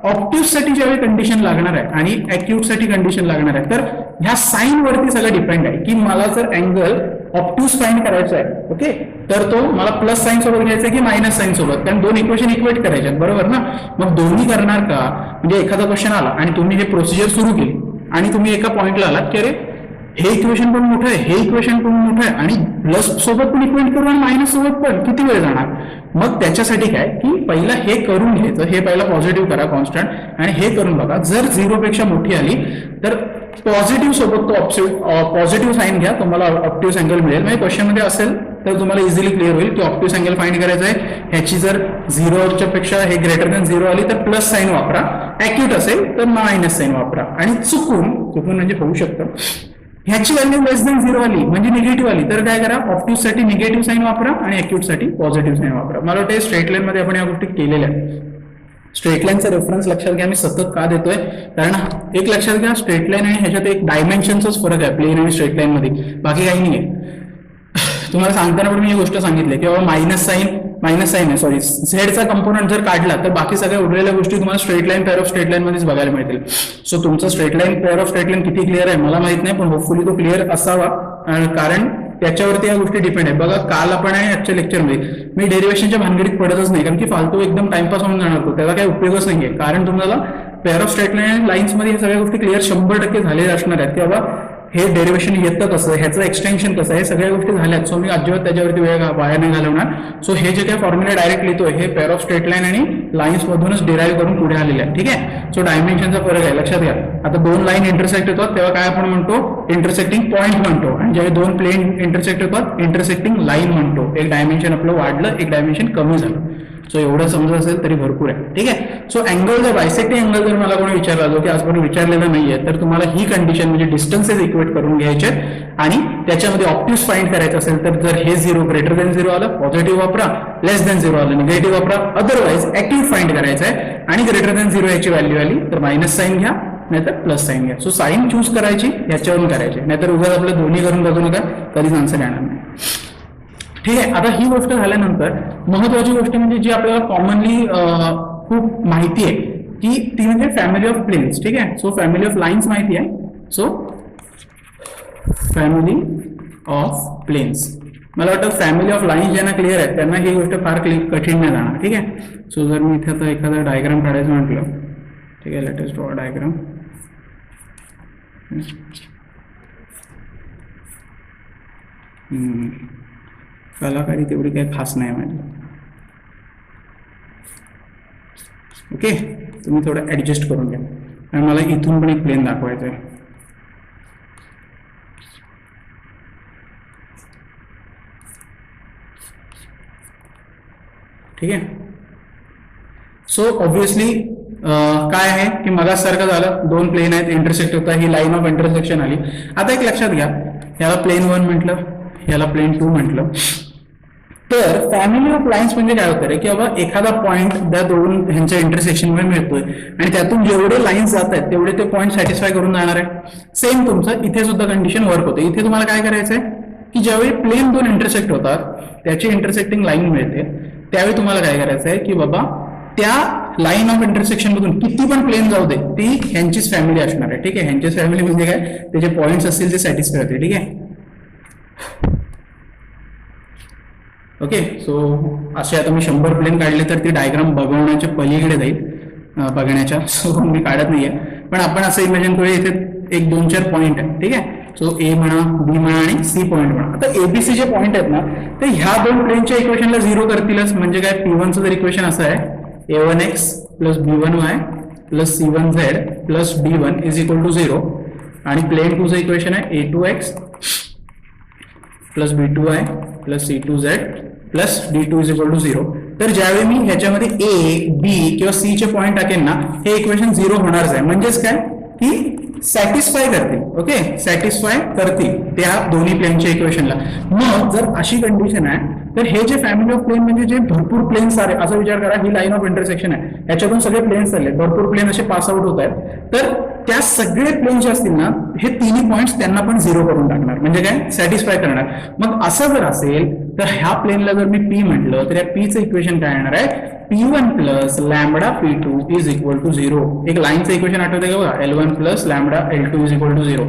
[SPEAKER 1] ऑप्ट्यूस साठी ज्यावेळी कंडिशन लागणार आहे आणि ऍक्यूट साठी कंडिशन लागणार आहे, तर ह्या साइन वरती सगळं डिपेंड आहे की मला जर अँगल ऑप्ट्यूस फाइंड करायचा आहे, ओके, तर तो मला प्लस साइन सोबत घ्यायचा की मायनस साइन सोबत, कारण दोन इक्वेशन इक्वेट करायचे आहेत, बरोबर ना. मग दोन्ही करणार का, म्हणजे एखादा क्वेश्चन आला आणि तुम्ही हे प्रोसिजर सुरू केली आणि तुम्ही एका पॉइंटला आलात की अरे हे इक्वेशन पण मोठं आहे, हे इक्वेशन पण मोठं आहे आणि प्लस सोबत पण इक्वेट करू आणि मायनस सोबत पण, किती वेळ जाणार. मग त्याच्यासाठी काय की पहिला हे करून घ्यायचं, हे पहिला पॉझिटिव्ह करा कॉन्स्टंट आणि हे करून बघा. जर 0 पेक्षा मोठी आली तर पॉझिटिव्ह सोबत तो पॉझिटिव्ह साइन घ्या, तुम्हाला ऑप्ट्यूस अँगल मिळेल. म्हणजे क्वेश्चन मध्ये असेल तर तुम्हाला इझिली क्लिअर होईल की ऑप्ट्यूस अँगल फाइंड करायचा आहे. ह्याची जर 0च्या पेक्षा हे ग्रेटर दॅन 0 आली तर प्लस साइन वापरा, ऍक्यूट असेल तर मायनस साइन वापरा. आणि चुकून म्हणजे होऊ शकतं ह्याची व्हॅल्यू लेस दॅन 0 आली म्हणजे निगेटिव्ह आली तर काय करा, ऑप्ट्यूस साठी निगेटिव्ह साइन वापरा आणि ऍक्यूट साठी पॉझिटिव्ह साइन वापरा. मला वाटतं स्ट्रेट लाईन मध्ये आपण या गोष्टी केलेल्या आहेत. स्ट्रेट लाईनचा रेफरन्स लक्षात घ्या, मी सतत का देतोय, कारण एक लक्षात घ्या स्ट्रेट लाईन आणि ह्याच्यात एक डायमेन्शनचाच फरक आहे प्लेन आणि स्ट्रेट लाईन मध्ये, बाकी काही नाही आहे. तुम्हाला सांगताना पण मी ही गोष्ट सांगितली की बाबा मायनस साइन आहे, सॉरी, झेडचा कंपोनंट जर काढला तर बाकी सगळ्या उरलेल्या गोष्टी तुम्हाला straight line pair of straight line मध्येच बघायला मिळतील. सो तुमचं straight line pair of straight line किती क्लिअर आहे मला माहित नाही, पण होपफुली तो क्लिअर असावा, कारण त्याच्यावरती या गोष्टी डिपेंड आहे. बघा काल आपण आहे आजच्या लेक्चरमध्ये मी डेरिव्हेशनच्या भानगडीत पडतच नाही, कारण की फालतू एकदम टाइमपास होऊन जाणार तो, त्याचा काही उपयोगच नाहीये. कारण तुम्हाला pair of straight line lines मध्ये हे सगळ्या गोष्टी क्लिअर 100% झालेल्या असणार आहेत की बाबा हे डेरिव्हेशन येतं कसं, ह्याचं एक्सटेन्शन कसं, हे सगळ्या गोष्टी झाल्यात. सो मी अजिबात त्याच्यावरती वेळ वाया नाही घालवणार. सो हे जे काही फॉर्म्युला डायरेक्ट लिहितोय हे पेअर ऑफ स्ट्रेट लाईन आणि लाईन्स मधूनच डिराईव्ह करून पुढे आलेले आहे. ठीक आहे, सो डायमेन्शनचा फरक आहे लक्षात घ्या. आता दोन लाईन इंटरसेक्ट होतात तेव्हा काय आपण म्हणतो, इंटरसेक्टिंग पॉईंट म्हणतो, आणि ज्यावेळी दोन प्लेन इंटरसेक्ट होतात इंटरसेक्टिंग लाईन म्हणतो. एक डायमेन्शन आपलं वाढलं, एक डायमेन्शन कमी झालं. सो एवढं समजत असेल तरी भरपूर आहे. ठीक आहे, सो अँगल जर बायसेक्टिंग अँगल जर मला कोणी विचारला जो की आजपर्यंत विचारलेला नाहीये, तर तुम्हाला ही कंडिशन म्हणजे डिस्टन्सेस इक्वेट करून घ्यायचे आणि त्याच्यामध्ये ऑप्ट्यूस फाइंड करायचं असेल तर जर हे 0 ग्रेटर दॅन 0 आलं पॉझिटिव्ह वापरा, लेस दॅन 0 आलं निगेटिव्ह वापरा, अदरवाइज ऍक्टिव्ह फाइंड करायचं आहे आणि ग्रेटर दॅन 0 याची व्हॅल्यू आली तर मायनस साइन घ्या नाहीतर प्लस साइन घ्या. सो साइन चूज करायची याच्यावरून करायची, नाहीतर उगाच आपलं दोन्ही करून बघू नका, कधीच आन्सर येणार नाही. ठीक आहे, आता ही गोष्ट झाल्यानंतर महत्वाची गोष्ट म्हणजे जी आपल्याला कॉमनली खूप माहिती आहे की ती म्हणजे फॅमिली ऑफ प्लेन्स. ठीक आहे, सो फॅमिली ऑफ लाईन्स माहिती आहे. सो फॅमिली ऑफ प्लेन्स, मला वाटतं फॅमिली ऑफ लाईन्स ज्यांना क्लिअर आहे त्यांना ही गोष्ट फार कठीण नाही जाणार. ठीक आहे, सो जर मी इथे आता एखादा डायग्राम काढायचं म्हटलं, ठीक आहे, लेट अस ड्रॉ डायग्राम. कलाकारी तेवढी काही खास नाही माझी. ओके, तुम्ही थोडं ऍडजस्ट करून घ्या आणि मला इथून पण एक प्लेन दाखवायचं आहे. ठीक आहे, सो ऑब्विसली काय आहे की मगासारखं झालं, दोन प्लेन आहेत, इंटरसेक्ट होता, ही लाईन ऑफ इंटरसेक्शन आली. आता एक लक्षात घ्या, याला प्लेन 1 म्हटलं, याला प्लेन 2 म्हटलं. तर फॅमिली ऑफ लाईन्स म्हणजे काय होतं रे, की बाबा एखादा पॉईंट त्या दोन ह्यांच्या इंटरसेक्शन मध्ये मिळतोय आणि त्यातून जेवढे लाईन्स जात आहेत तेवढे ते पॉईंट सॅटिस्फाय करून जाणार आहे. सेम तुमचं इथे सुद्धा कंडिशन वर्क होते. इथे तुम्हाला काय करायचंय की ज्यावेळी प्लेन दोन इंटरसेक्ट होतात, त्याची इंटरसेक्टिंग लाईन मिळते, त्यावेळी तुम्हाला काय करायचं आहे की बाबा त्या लाईन ऑफ इंटरसेक्शन मधून किती पण प्लेन जाऊ दे, ती ह्यांचीच फॅमिली असणार आहे. ठीक आहे, ह्यांचीच फॅमिली म्हणजे काय, त्याचे पॉईंट्स असतील ते सॅटिस्फाय होते. ठीक आहे, ओके. सो असे आता मी 100 प्लेन काढले तर ती डायग्राम बघवण्याच्या पलीकडे जाईल, बघण्याच्या. सो मी काढत नाहीये, पण आपण असं इमॅजिन करूया इथे 1-2-4 पॉईंट आहे. ठीक आहे, सो ए म्हणा, बी म्हणा आणि सी पॉईंट म्हणा. आता एबीसी जे पॉईंट आहेत ना, ते ह्या दोन प्लेनच्या इक्वेशनला 0 करतीलच. म्हणजे काय, P1चं जर इक्वेशन असं आहे A1x plus B1y plus C1z plus D1 is equal to 0 आणि प्लेन 2चं इक्वेशन आहे A2x plus B2y plus C2z plus D2 is equal to 0. तर ज्यावेळी मी ह्याच्यामध्ये ए, बी किंवा सी चे पॉईंट टाकेन ना, हे इक्वेशन 0 होणारच आहे. म्हणजेच काय की सॅटिस्फाय करतील. ओके, सॅटिस्फाय करतील त्या दोन्ही प्लेनच्या इक्वेशनला. मग जर अशी कंडिशन आहे तर हे जे फॅमिली ऑफ प्लेन म्हणजे जे भरपूर प्लेन्स आले, असा विचार करा, ही लाईन ऑफ इंटरसेक्शन आहे, याच्यातून सगळे प्लेन्स आले, भरपूर प्लेन असे पास आउट होत आहेत. तर त्या सगळे प्लेन जे असतील ना, हे तिन्ही पॉईंट्स त्यांना पण 0 करून टाकणार. म्हणजे काय, सॅटिस्फाय करणार. मग असं जर असेल तर ह्या प्लेनला जर मी पी म्हटलं तर या पीचं इक्वेशन काय येणार आहे, P1 plus lambda P2 is equal to 0. एक लाईनचं इक्वेशन आठवते का बघा, L1 plus lambda L2 is equal to 0.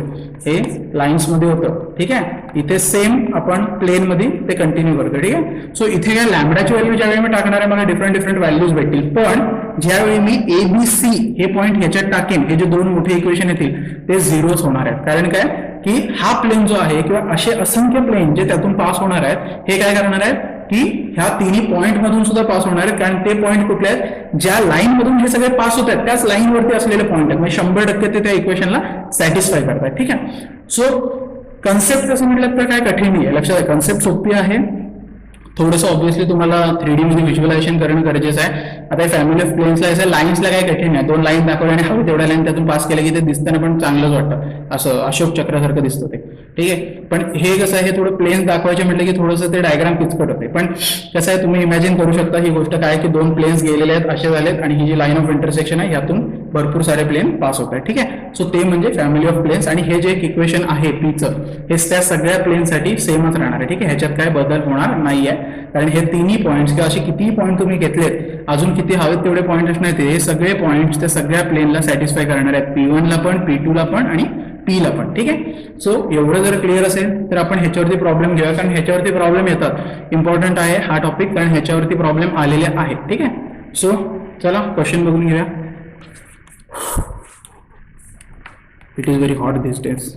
[SPEAKER 1] हे लाईन्स मध्ये होतं. ठीक आहे, इथे सेम आपण प्लेन मध्ये ते कंटिन्यू करतो. ठीक आहे, सो इथे काय लॅम्बडाची व्हॅल्यू ज्यावेळी मी टाकणार आहे मला डिफरंट व्हॅल्यूज भेटतील. पण ज्यावेळी मी ABC हे पॉईंट ह्याच्यात टाकेन, हे जे दोन मोठे इक्वेशन येतील ते 0च होणार आहेत. कारण काय की हा प्लेन जो आहे किंवा असे असंख्य प्लेन जे त्यातून पास होणार आहेत, हे काय करणार आहेत की ह्या तिन्ही पॉईंट मधून सुद्धा पास होणार आहेत. कारण ते पॉईंट कुठले आहेत, ज्या लाईन मधून हे सगळे पास होत आहेत त्याच लाईन वरती असलेले पॉईंट आहेत. म्हणजे 100% ते त्या इक्वेशनला सॅटिस्फाय करतात. ठीक आहे, सो कन्सेप्ट कसं म्हटलं तर काय कठीण नाही आहे. लक्षात, कन्सेप्ट सोपी आहे. थोडंसं ऑब्व्हियसली तुम्हाला 3D मध्ये व्हिज्युअलायझेशन करणं गरजेचं आहे. आता फॅमिली ऑफ प्लेन्सला असं लाईन्सला काय कठीण आहे, दोन लाईन दाखवल्या आणि हवी तेवढ्या लाईन त्यातून पास केल्या की ते दिसताना पण चांगलंच वाटतं, असं अशोक चक्रासारखं दिसतं ते. ठीक आहे, पण हे कसं आहे, हे थोडं प्लेन्स दाखवायचे म्हटलं की थोडंसं ते डायग्राम किचकट होते. पण कसं आहे, तुम्ही इमॅजिन करू शकता ही गोष्ट काय की दोन प्लेन्स गेलेले आहेत, असे झालेत आणि ही जी लाईन ऑफ इंटरसेक्शन आहे यातून भरपूर सारे प्लेन पास होत आहेत. ठीक आहे, सो ते म्हणजे फॅमिली ऑफ प्लेन्स. आणि हे जे एक इक्वेशन आहे पीचं, हे त्या सगळ्या प्लेनसाठी सेमच राहणार आहे. ठीक आहे, ह्याच्यात काय बदल होणार नाहीये. कारण हे तिन्ही पॉईंट्स किंवा असे कितीही पॉईंट तुम्ही घेतलेत, अजून किती हवेत तेवढे पॉईंट असणार, हे सगळे पॉईंट्स त्या सगळ्या प्लेनला सॅटिस्फाय करणार आहेत, P1 ला पण, P2 ला पण आणि P ला पण. ठीक आहे, सो एवढं जर क्लिअर असेल तर आपण ह्याच्यावरती प्रॉब्लेम घेऊया, कारण ह्याच्यावरती प्रॉब्लेम येतात. इम्पॉर्टंट आहे हा टॉपिक, कारण ह्याच्यावरती प्रॉब्लेम आलेले आहेत. ठीक आहे, सो चला क्वेश्चन बघून घेऊया. It is very hot this days.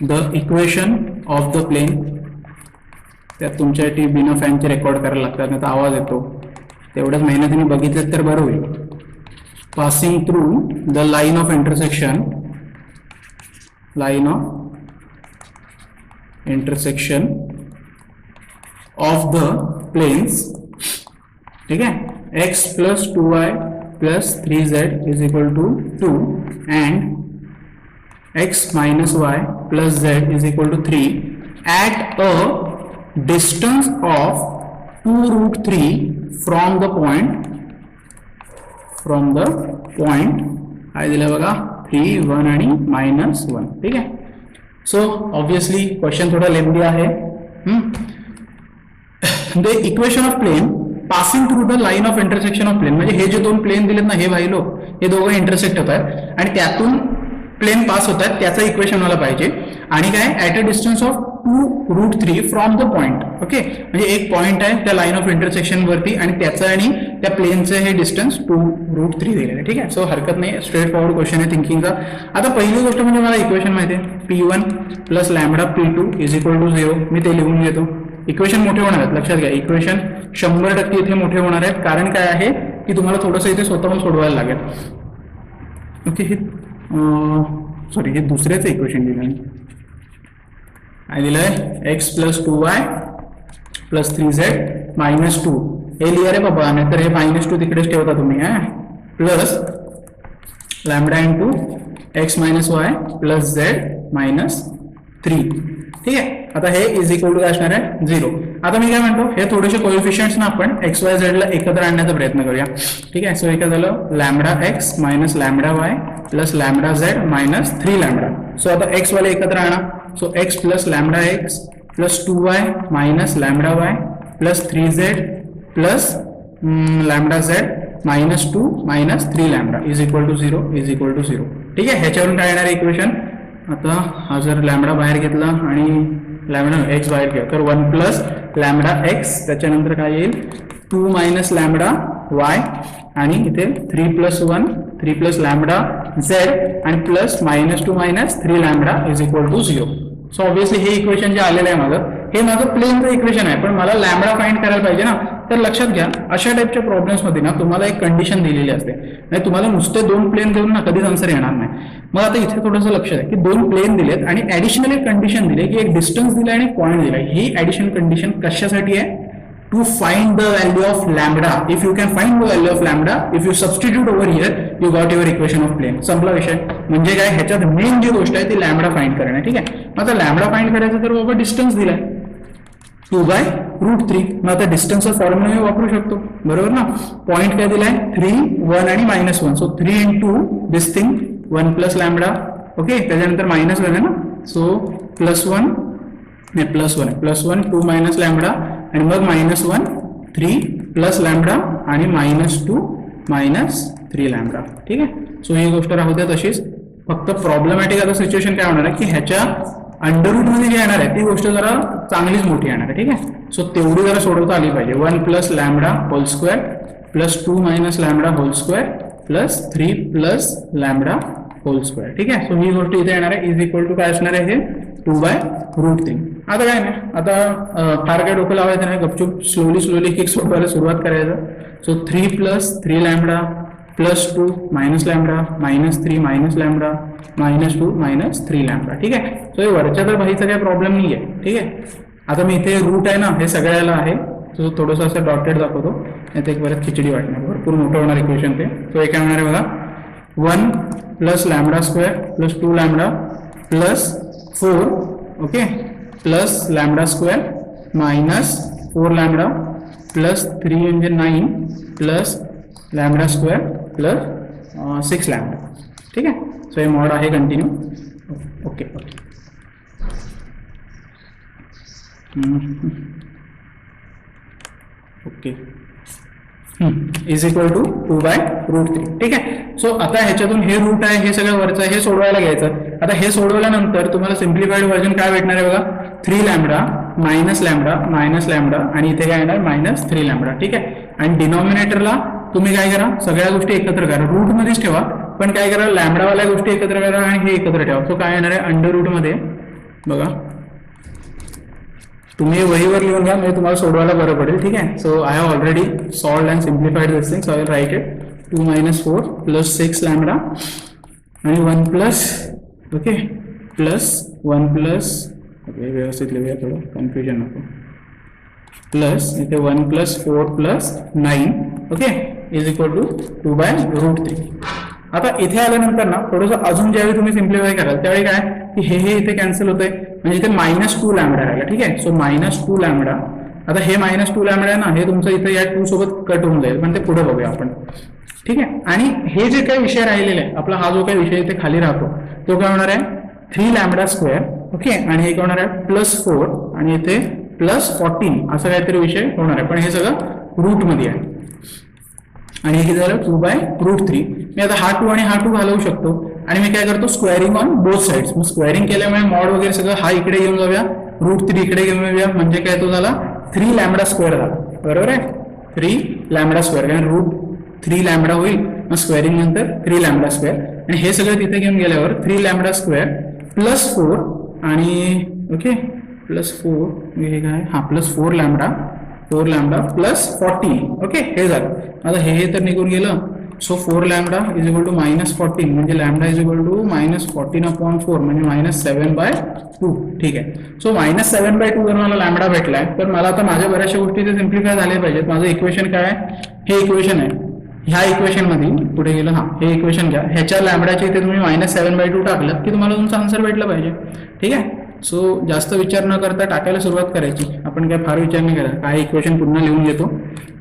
[SPEAKER 1] The equation of the plane, त्यात तुमच्यासाठी बिना फॅनचे रेकॉर्ड करायला लागतात, नाही तर आवाज येतो. तेवढ्याच मेहनतीने बघितलं तर बरं होईल. Passing through the line of intersection, line of intersection of the planes. ठीक आहे, x plus 2y plus 3z is equal to 2 and x minus y plus z is equal to 3 at a distance of 2√3 from the point काय दिलं बघा 3, 1 आणि -1. ठीक आहे, so obviously question थोडा lengthy आहे. The equation of plane passing through the line of intersection of plane, म्हणजे हे जे दोन प्लेन दिलेत ना, हे भाई लोक, हे दोघं इंटरसेक्ट होत आहेत आणि त्यातून प्लेन पास होत आहेत, त्याचं इक्वेशन मला पाहिजे. आणि काय, at a distance of 2√3 from the point. Okay, म्हणजे एक पॉइंट आहे त्या लाईन ऑफ इंटरसेक्शन वरती आणि त्याचं आणि त्या प्लेनचं हे डिस्टन्स 2√3 दिलेलं आहे. ठीक आहे, सो हरकत नाही, स्ट्रेट फॉरवर्ड क्वेश्चन आहे थिंकिंगचा. आता पहिली गोष्ट म्हणजे मला इक्वेशन माहिती आहे, P1 plus lambda P2 is equal to 0. मी ते लिहून घेतो. इक्वेशन मोठे होणार आहेत, लक्षात घ्या, इक्वेशन 100% इथे मोठे होणार आहेत. कारण काय आहे की तुम्हाला थोडंसं इथे स्वतःहून सोडवायला लागेल. ओके, हे सॉरी, हे दुसऱ्याचं इक्वेशन दिलं काय दिलंय, x plus 2y plus 3z -2. हे लिहा रे बाबा, नाहीतर हे -2 तिकडेच ठेवता तुम्ही. Plus lambda into x minus Y plus Z minus 3. ठीक आहे. आता हे इज इक्वल टू काय असणार आहे 0. आता मी काय म्हणतो हे थोडेसे कोएफिशियंट्स ना आपण एक्स वाय झेड ला एकत्र आणण्याचा प्रयत्न करूया. ठीक आहे. सो हे काय झालं lambda x minus lambda y plus lambda z minus 3 lambda. So आता एक्स वाले एकत्र आणा. So x plus lambda x plus 2y minus lambda y plus 3z plus lambda z minus 2 minus 3 lambda is equal to 0 is equal to 0. ठीक आहे. ह्याच्यावरून काय येणार equation. आता हा जर लॅमडा बाहेर घेतला आणि लॅमडा एक्स बाहेर घेतला तर 1 प्लस लॅमडा एक्स त्याच्यानंतर काय येईल 2 मायनस लॅमडा वाय आणि इथे 3 प्लस 1 3 प्लस लॅमडा झेड आणि plus minus 2 minus 3 lambda is equal to 0. So obviously हे इक्वेशन जे आलेलं आहे माझं हे माझं प्लेनचं इक्वेशन आहे पण मला लॅमडा फाइंड करायला पाहिजे ना. तर लक्षात घ्या अशा टाईपच्या प्रॉब्लेम्समध्ये ना तुम्हाला एक कंडिशन दिलेली असते आणि तुम्हाला नुसते 2 प्लेन देऊन ना कधीच आन्सर येणार नाही. मग आता इथे थोडंसं लक्ष द्या की 2 प्लेन दिलेत आणि ऍडिशनल एक कंडिशन दिली की एक डिस्टन्स दिला आणि पॉईंट दिला. ही ऍडिशनल कंडिशन कशासाठी आहे to find the value of lambda. If you can find the value of lambda if you substitute over here you got your equation of plane. संपला विषय. म्हणजे काय ह्याच्यात मेन जी गोष्ट आहे ती लॅमडा फाइंड करणे. ठीक आहे. आता लॅमडा फाइंड करायचं तर बाबा डिस्टन्स दिलाय 2/√3. मग आता डिस्टन्सचा फॉर्म्युला मी वापरू शकतो बरोबर ना. पॉईंट काय दिलाय 3 1 आणि -1. सो 3 इंटू दिस थिंग 1 प्लस लॅमडा. ओके. त्याच्यानंतर -1 आहे ना. सो +1 नाही +1 आहे +1 2 मायनस लॅमडा आणि मग -1 3 प्लस लॅमडा आणि -2 मायनस 3 लॅमडा. ठीक आहे. सो ही गोष्ट राहू द्या तशीच. फक्त प्रॉब्लेमॅटिक आता सिच्युएशन काय होणार आहे की ह्याच्या अंडररूट मध्ये जे येणार आहे ती गोष्ट जरा चांगलीच मोठी येणार आहे. ठीक आहे. सो तेवढी जरा सोडवता आली पाहिजे. 1 plus lambda whole square plus 2 minus lambda whole square plus 3 plus lambda whole square. ठीक आहे. सो ही गोष्ट इथे येणार आहे इज इक्वल टू काय असणार आहे हे 2/√3. आता काय नाही आता फार काय डोकं लावायचं नाही. गपचूप स्लोली किक सोडवायला सुरुवात करायचं. So 3 plus 3 lambda plus 2 minus lambda -3 minus lambda -2 minus 3 lambda. ठीक आहे. सो हे वरच्या तर बाईचा काही प्रॉब्लेम नाही आहे. ठीक आहे. आता मी इथे रूट आहे ना हे सगळ्याला आहे. सो थोडंसं असं डॉटेड दाखवतो. यात एक परत खिचडी वाटणार भरपूर मोठं होणार इक्वेशन ते. सो हे काय होणार आहे बघा 1 plus lambda square plus 2 lambda plus 4 okay plus lambda square minus 4 lambda plus 3 म्हणजे 9 plus lambda square plus 6 lambda. ठीक आहे. सो हे मॉड आहे continue. Okay okay is equal to 2/√3. ठीक आहे. सो आता ह्याच्यातून हे रूट आहे हे सगळं वरचं आहे हे सोडवायला घ्यायचं. आता हे सोडवल्यानंतर तुम्हाला सिम्प्लिफाईड व्हर्जन काय भेटणार आहे बघा 3 लॅमडा मायनस लॅमडा आणि इथे काय येणार -3 लॅमडा. ठीक आहे. आणि डिनॉमिनेटरला तुम्ही काय करा सगळ्या गोष्टी एकत्र करा. रूट मध्येच ठेवा पण काय करा लॅमडावाल्या गोष्टी एकत्र करा आणि हे एकत्र ठेवा. सो काय येणार आहे अंडर मध्ये बघा तुम्ही वहीवर लिहून घ्या म्हणजे तुम्हाला सोडवायला बरं पडेल. ठीक आहे. So I have already solved and simplified this thing. So I will write it 2 - 4 plus 6 lambda आणि 1 plus okay plus 1 plus okay व्यवस्थित लिहूया थोडं कन्फ्युजन नको प्लस इथे 1 plus 4 plus 9 okay is equal to 2/√3. आता इथे आल्यानंतर ना थोडंसं अजून ज्यावेळी तुम्ही सिम्प्लिफाय कराल त्यावेळी काय की हे इथे कॅन्सल होतंय म्हणजे इथे -2 लॅमडा राहिला. ठीक आहे. So -2 lambda. आता हे -2 लॅमडा आहे ना हे तुमचं इथे या 2 सोबत कट होऊन जाईल पण ते पुढे बघूया आपण. ठीक आहे. आणि हे जे काही विषय राहिलेले आहे आपला हा जो काही विषय इथे खाली राहतो तो काय होणार आहे 3 लॅमडा स्क्वेअर ओके आणि हे काय होणार आहे +4 आणि इथे +14 असं काहीतरी विषय होणार आहे पण हे सगळं रूट मध्ये आहे. आणि हे किती झालं 2/√3. मी आता हा 2 आणि हा 2 घालवू शकतो आणि मी काय करतो स्क्वेअरिंग ऑन बोथ साइड्स. मग स्क्वेअरिंग केल्यामुळे मॉड वगैरे सगळं हा इकडे घेऊन जाऊया √3 इकडे घेऊन जाऊया म्हणजे काय तो झाला 3 लॅमडा स्क्वेअर झाला बरोबर आहे 3 लॅमडा स्क्वेअर कारण √3 लॅमडा होईल मग स्क्वेअरिंग नंतर 3 लॅमडा स्क्वेअर आणि हे सगळं तिथे घेऊन गेल्यावर 3 लॅमडा स्क्वेअर +4 आणि ओके +4 हे काय हा +4 लॅमडा 4 लॅमडा +14 ओके हे झालं. आता हे तर निघून गेलं. So 4 lambda is equal to -14 म्हणजे लॅमडा इज इक्वल टू -14/4 म्हणजे -7/2. ठीक आहे. सो -7/2 जर मला लॅमडा भेटलाय तर मला आता माझ्या बऱ्याचशा गोष्टी ते सिम्प्लिफाय झाल्या पाहिजेत. माझं इक्वेशन काय आहे हे इक्वेशन आहे. ह्या इक्वेशन मध्ये पुढे गेलं, हा हे इक्वेशन घ्या, ह्याच्या लॅमडाच्या इथे तुम्ही -7/2 टाकलं की तुम्हाला तुमचा आन्सर भेटला पाहिजे. ठीक आहे. सो जास्त विचार न करता टाकायला सुरुवात करायची. आपण काय फार विचार नाही करा. काय इक्वेशन पुन्हा लिहून घेतो.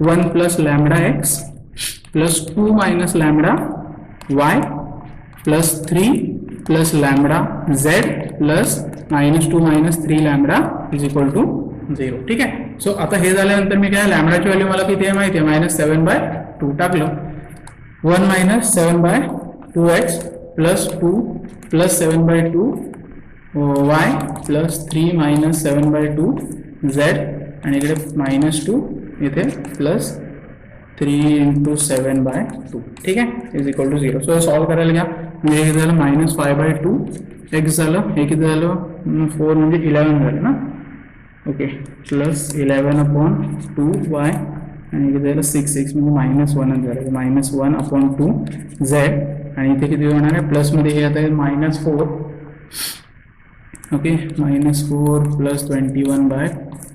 [SPEAKER 1] 1 + λx + 2 - λy + 3 + λz + -2 - 3 λ = 0. ठीक आहे. सो आता हे झाल्यानंतर मी काय लॅमडाची व्हॅल्यू मला किती आहे माहिती आहे, -7/2 टाकलं. 1 - 7/2x + 2 + 7/2 y + 3 - 7/2 z आणि इकडे -2 इथे + 3 × 7/2. ठीक आहे, = 0. सो सॉल्व्ह करायला घ्या. म्हणजे हे झालं -5/2 x झालं, हे किती झालं 4 म्हणजे 11 झालं ना. ओके, + 11/2y आणि इथे झालं 6 म्हणजे -1 झालं, -1/2 z आणि इथे किती होणार आहे प्लसमध्ये हे आता -4. ओके, -4 + 21/2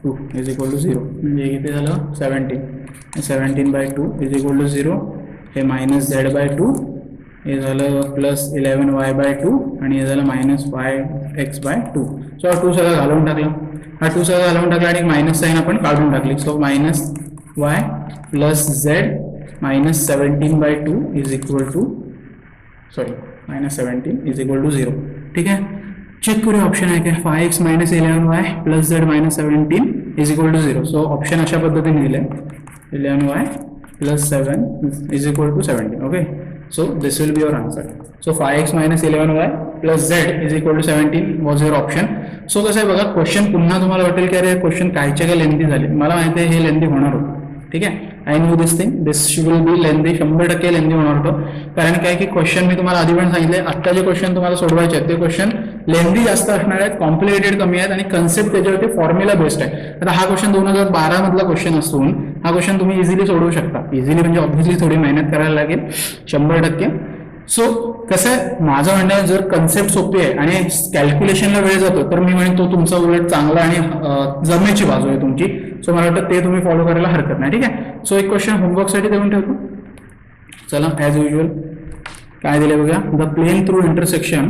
[SPEAKER 1] = 0. म्हणजे किती झालं 17/2 = 0. हे -z/2 हे झालं +11y/2 आणि हे झालं -5x/2. सो हा 2 सगळं घालून टाकला, आणि मायनस साईन आपण काढून टाकली. So -y + z -17/2 = 0. ठीक आहे. चेक करूया ऑप्शन आहे काय. 5x - 11y + z -17 = 0. So option अशा पद्धतीने दिले, 11y + 7 = 17. Okay, so this will be your answer. So 5x - 11y + z = 17 was your option. So कसं आहे बघा, क्वेश्चन पुन्हा तुम्हाला वाटेल की अरे क्वेश्चन कायचे काय लेंथी झाले. मला माहिती आहे हे लेंथी होणार होतं. ठीक आहे, I know this thing, this will B lengthy, 100% lengthy होणार होतं. कारण काय की क्वेश्चन मी तुम्हाला आधी पण सांगितले, आत्ता जे क्वेश्चन तुम्हाला सोडवायचे आहेत ते क्वेश्चन लेंथी जास्त असणार आहेत, कॉम्प्लिकेटेड कमी आहेत आणि कन्सेप्ट त्याच्यावरती फॉर्म्युला बेस्ड आहे. आता हा क्वेश्चन 2012 मधला क्वेश्चन असून हा क्वेश्चन तुम्ही इझिली सोडवू शकता. इझिली म्हणजे ऑब्व्हियसली थोडी मेहनत करायला लागेल 100%. सो कसं आहे, माझं म्हणणं आहे जर कन्सेप्ट सोपी आहे आणि कॅल्क्युलेशनला वेळ जातो तर मी म्हणेन तो तुमचा उलट चांगला आणि जमेची बाजू आहे तुमची. सो मला वाटतं ते तुम्ही फॉलो करायला हरकत नाही. ठीक आहे. सो एक क्वेश्चन होमवर्कसाठी देऊन ठेवतो. चला, ॲज युजल काय दिले बघा. The plane through intersection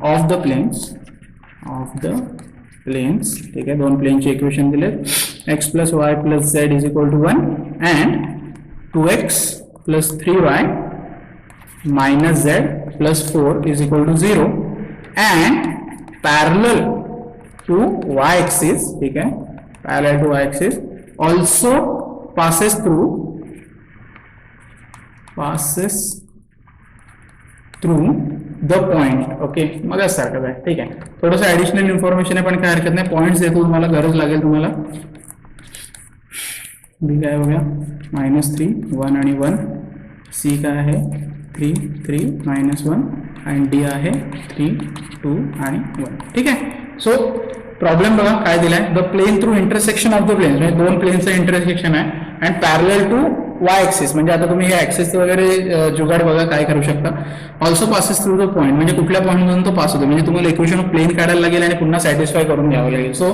[SPEAKER 1] of the planes. ठीक आहे, दोन प्लेनचे इक्वेशन दिले, x + y + z = 1 and 2x + 3y - z + 4 = 0 and parallel to y-axis. ठीक आहे, parallel to y-axis also passes through the point. Okay, मग सारखंच आहे. ठीक आहे, थोडंसं ऍडिशनल इन्फॉर्मेशन आहे पण काय हरकत नाही. पॉईंट्स देतो तुम्हाला, गरज लागेल तुम्हाला. बी काय बघा, -3 1 आणि 1. सी काय आहे 3 3 -1 आणि डी आहे 3 2 आणि 1. ठीक आहे. सो प्रॉब्लेम बघा काय दिलाय. The plane through intersection of the plane, म्हणजे दोन प्लेनचं इंटरसेक्शन आहे अँड पॅरलल टू y-axis. म्हणजे आता तुम्ही हे ऍक्सिस वगैरे जुगाड बघा काय करू शकता. Also passes through the point, म्हणजे कुठल्या पॉईंटमधून तो पास होतो. म्हणजे तुम्हाला इक्वेशन ऑफ प्लेन काढायला लागेल आणि पुन्हा सॅटिस्फाय करून घ्यावं लागेल. सो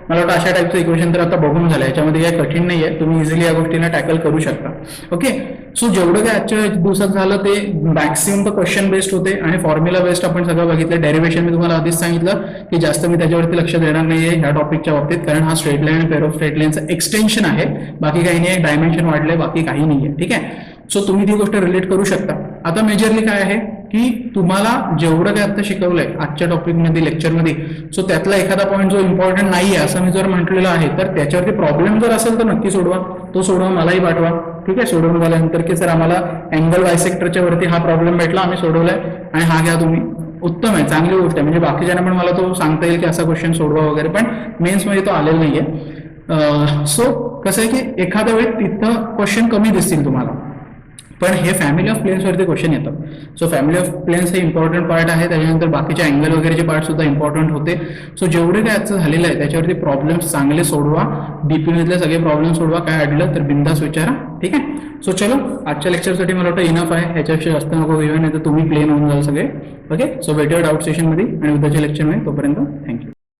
[SPEAKER 1] मला वाटतं अशा टाईपचं इक्वेशन तर आता बघून झालं, याच्यामध्ये काही कठीण नाही आहे, तुम्ही इझिली या गोष्टीला टॅकल करू शकता. ओके, सो जेवढं काय आजच्या दिवसात झालं ते मॅक्सिमम तर क्वेश्चन बेस्ड होते आणि फॉर्म्युला बेस्ड आपण सगळं बघितलं. डेरिव्हेशन मी तुम्हाला आधीच सांगितलं की जास्त मी त्याच्यावरती लक्ष देणार नाहीये ह्या टॉपिकच्या बाबतीत, कारण हा स्ट्रेट लाईन आणि पेअर ऑफ स्ट्रेट लाईनचं एक्सटेन्शन आहे, बाकी काही नाही. डायमेन्शन वाढले, बाकी काही नाही आहे. ठीक आहे. सो तुम्ही ती गोष्ट रिलेट करू शकता. आता मेजरली काय आहे की तुम्हाला जेवढं काय आता शिकवलंय आजच्या टॉपिकमध्ये लेक्चरमध्ये, सो त्यातला एखादा पॉईंट जो इम्पॉर्टंट नाही आहे असं मी जर म्हटलेलं आहे तर त्याच्यावरती प्रॉब्लेम जर असेल तर नक्की सोडवा. तो सोडवा, मलाही पाठवा. ठीक आहे, सोडवून झाल्यानंतर की सर आम्हाला अँगल बायसेक्टरच्या वरती हा प्रॉब्लेम भेटला, आम्ही सोडवलाय आणि हा घ्या तुम्ही. उत्तम आहे, चांगली गोष्ट आहे. म्हणजे बाकीच्यांना पण मला तो सांगता येईल की असा क्वेश्चन सोडवा वगैरे, पण मेन्समध्ये तो आलेला नाहीये. सो कसं आहे की एखाद्या वेळी तिथं क्वेश्चन कमी दिसतील तुम्हाला, पण हे फॅमिली ऑफ प्लेन्सवरती क्वेश्चन येतं. सो फॅमिली ऑफ प्लेन्स हे इम्पॉर्टंट पार्ट आहे. त्याच्यानंतर बाकीचे अँगल वगैरेचे पार्ट सुद्धा इम्पॉर्टंट होते. सो जेवढे काय आजचं झालेलं आहे त्याच्यावरती प्रॉब्लेम्स चांगले सोडवा, डीपी मधले सगळे प्रॉब्लेम सोडवा, काय अडलं तर बिंदास विचारा. ठीक आहे. सो चलो आजच्या लेक्चरसाठी मला वाटतं इनफ आहे, ह्याच्यापेक्षा जास्त नको घेऊया, नाही तर तुम्ही प्लेन होऊन जाल सगळे. ओके. सो भेटूया डाऊट सेशनमध्ये आणि उद्याच्या लेक्चरमध्ये. तोपर्यंत थँक्यू.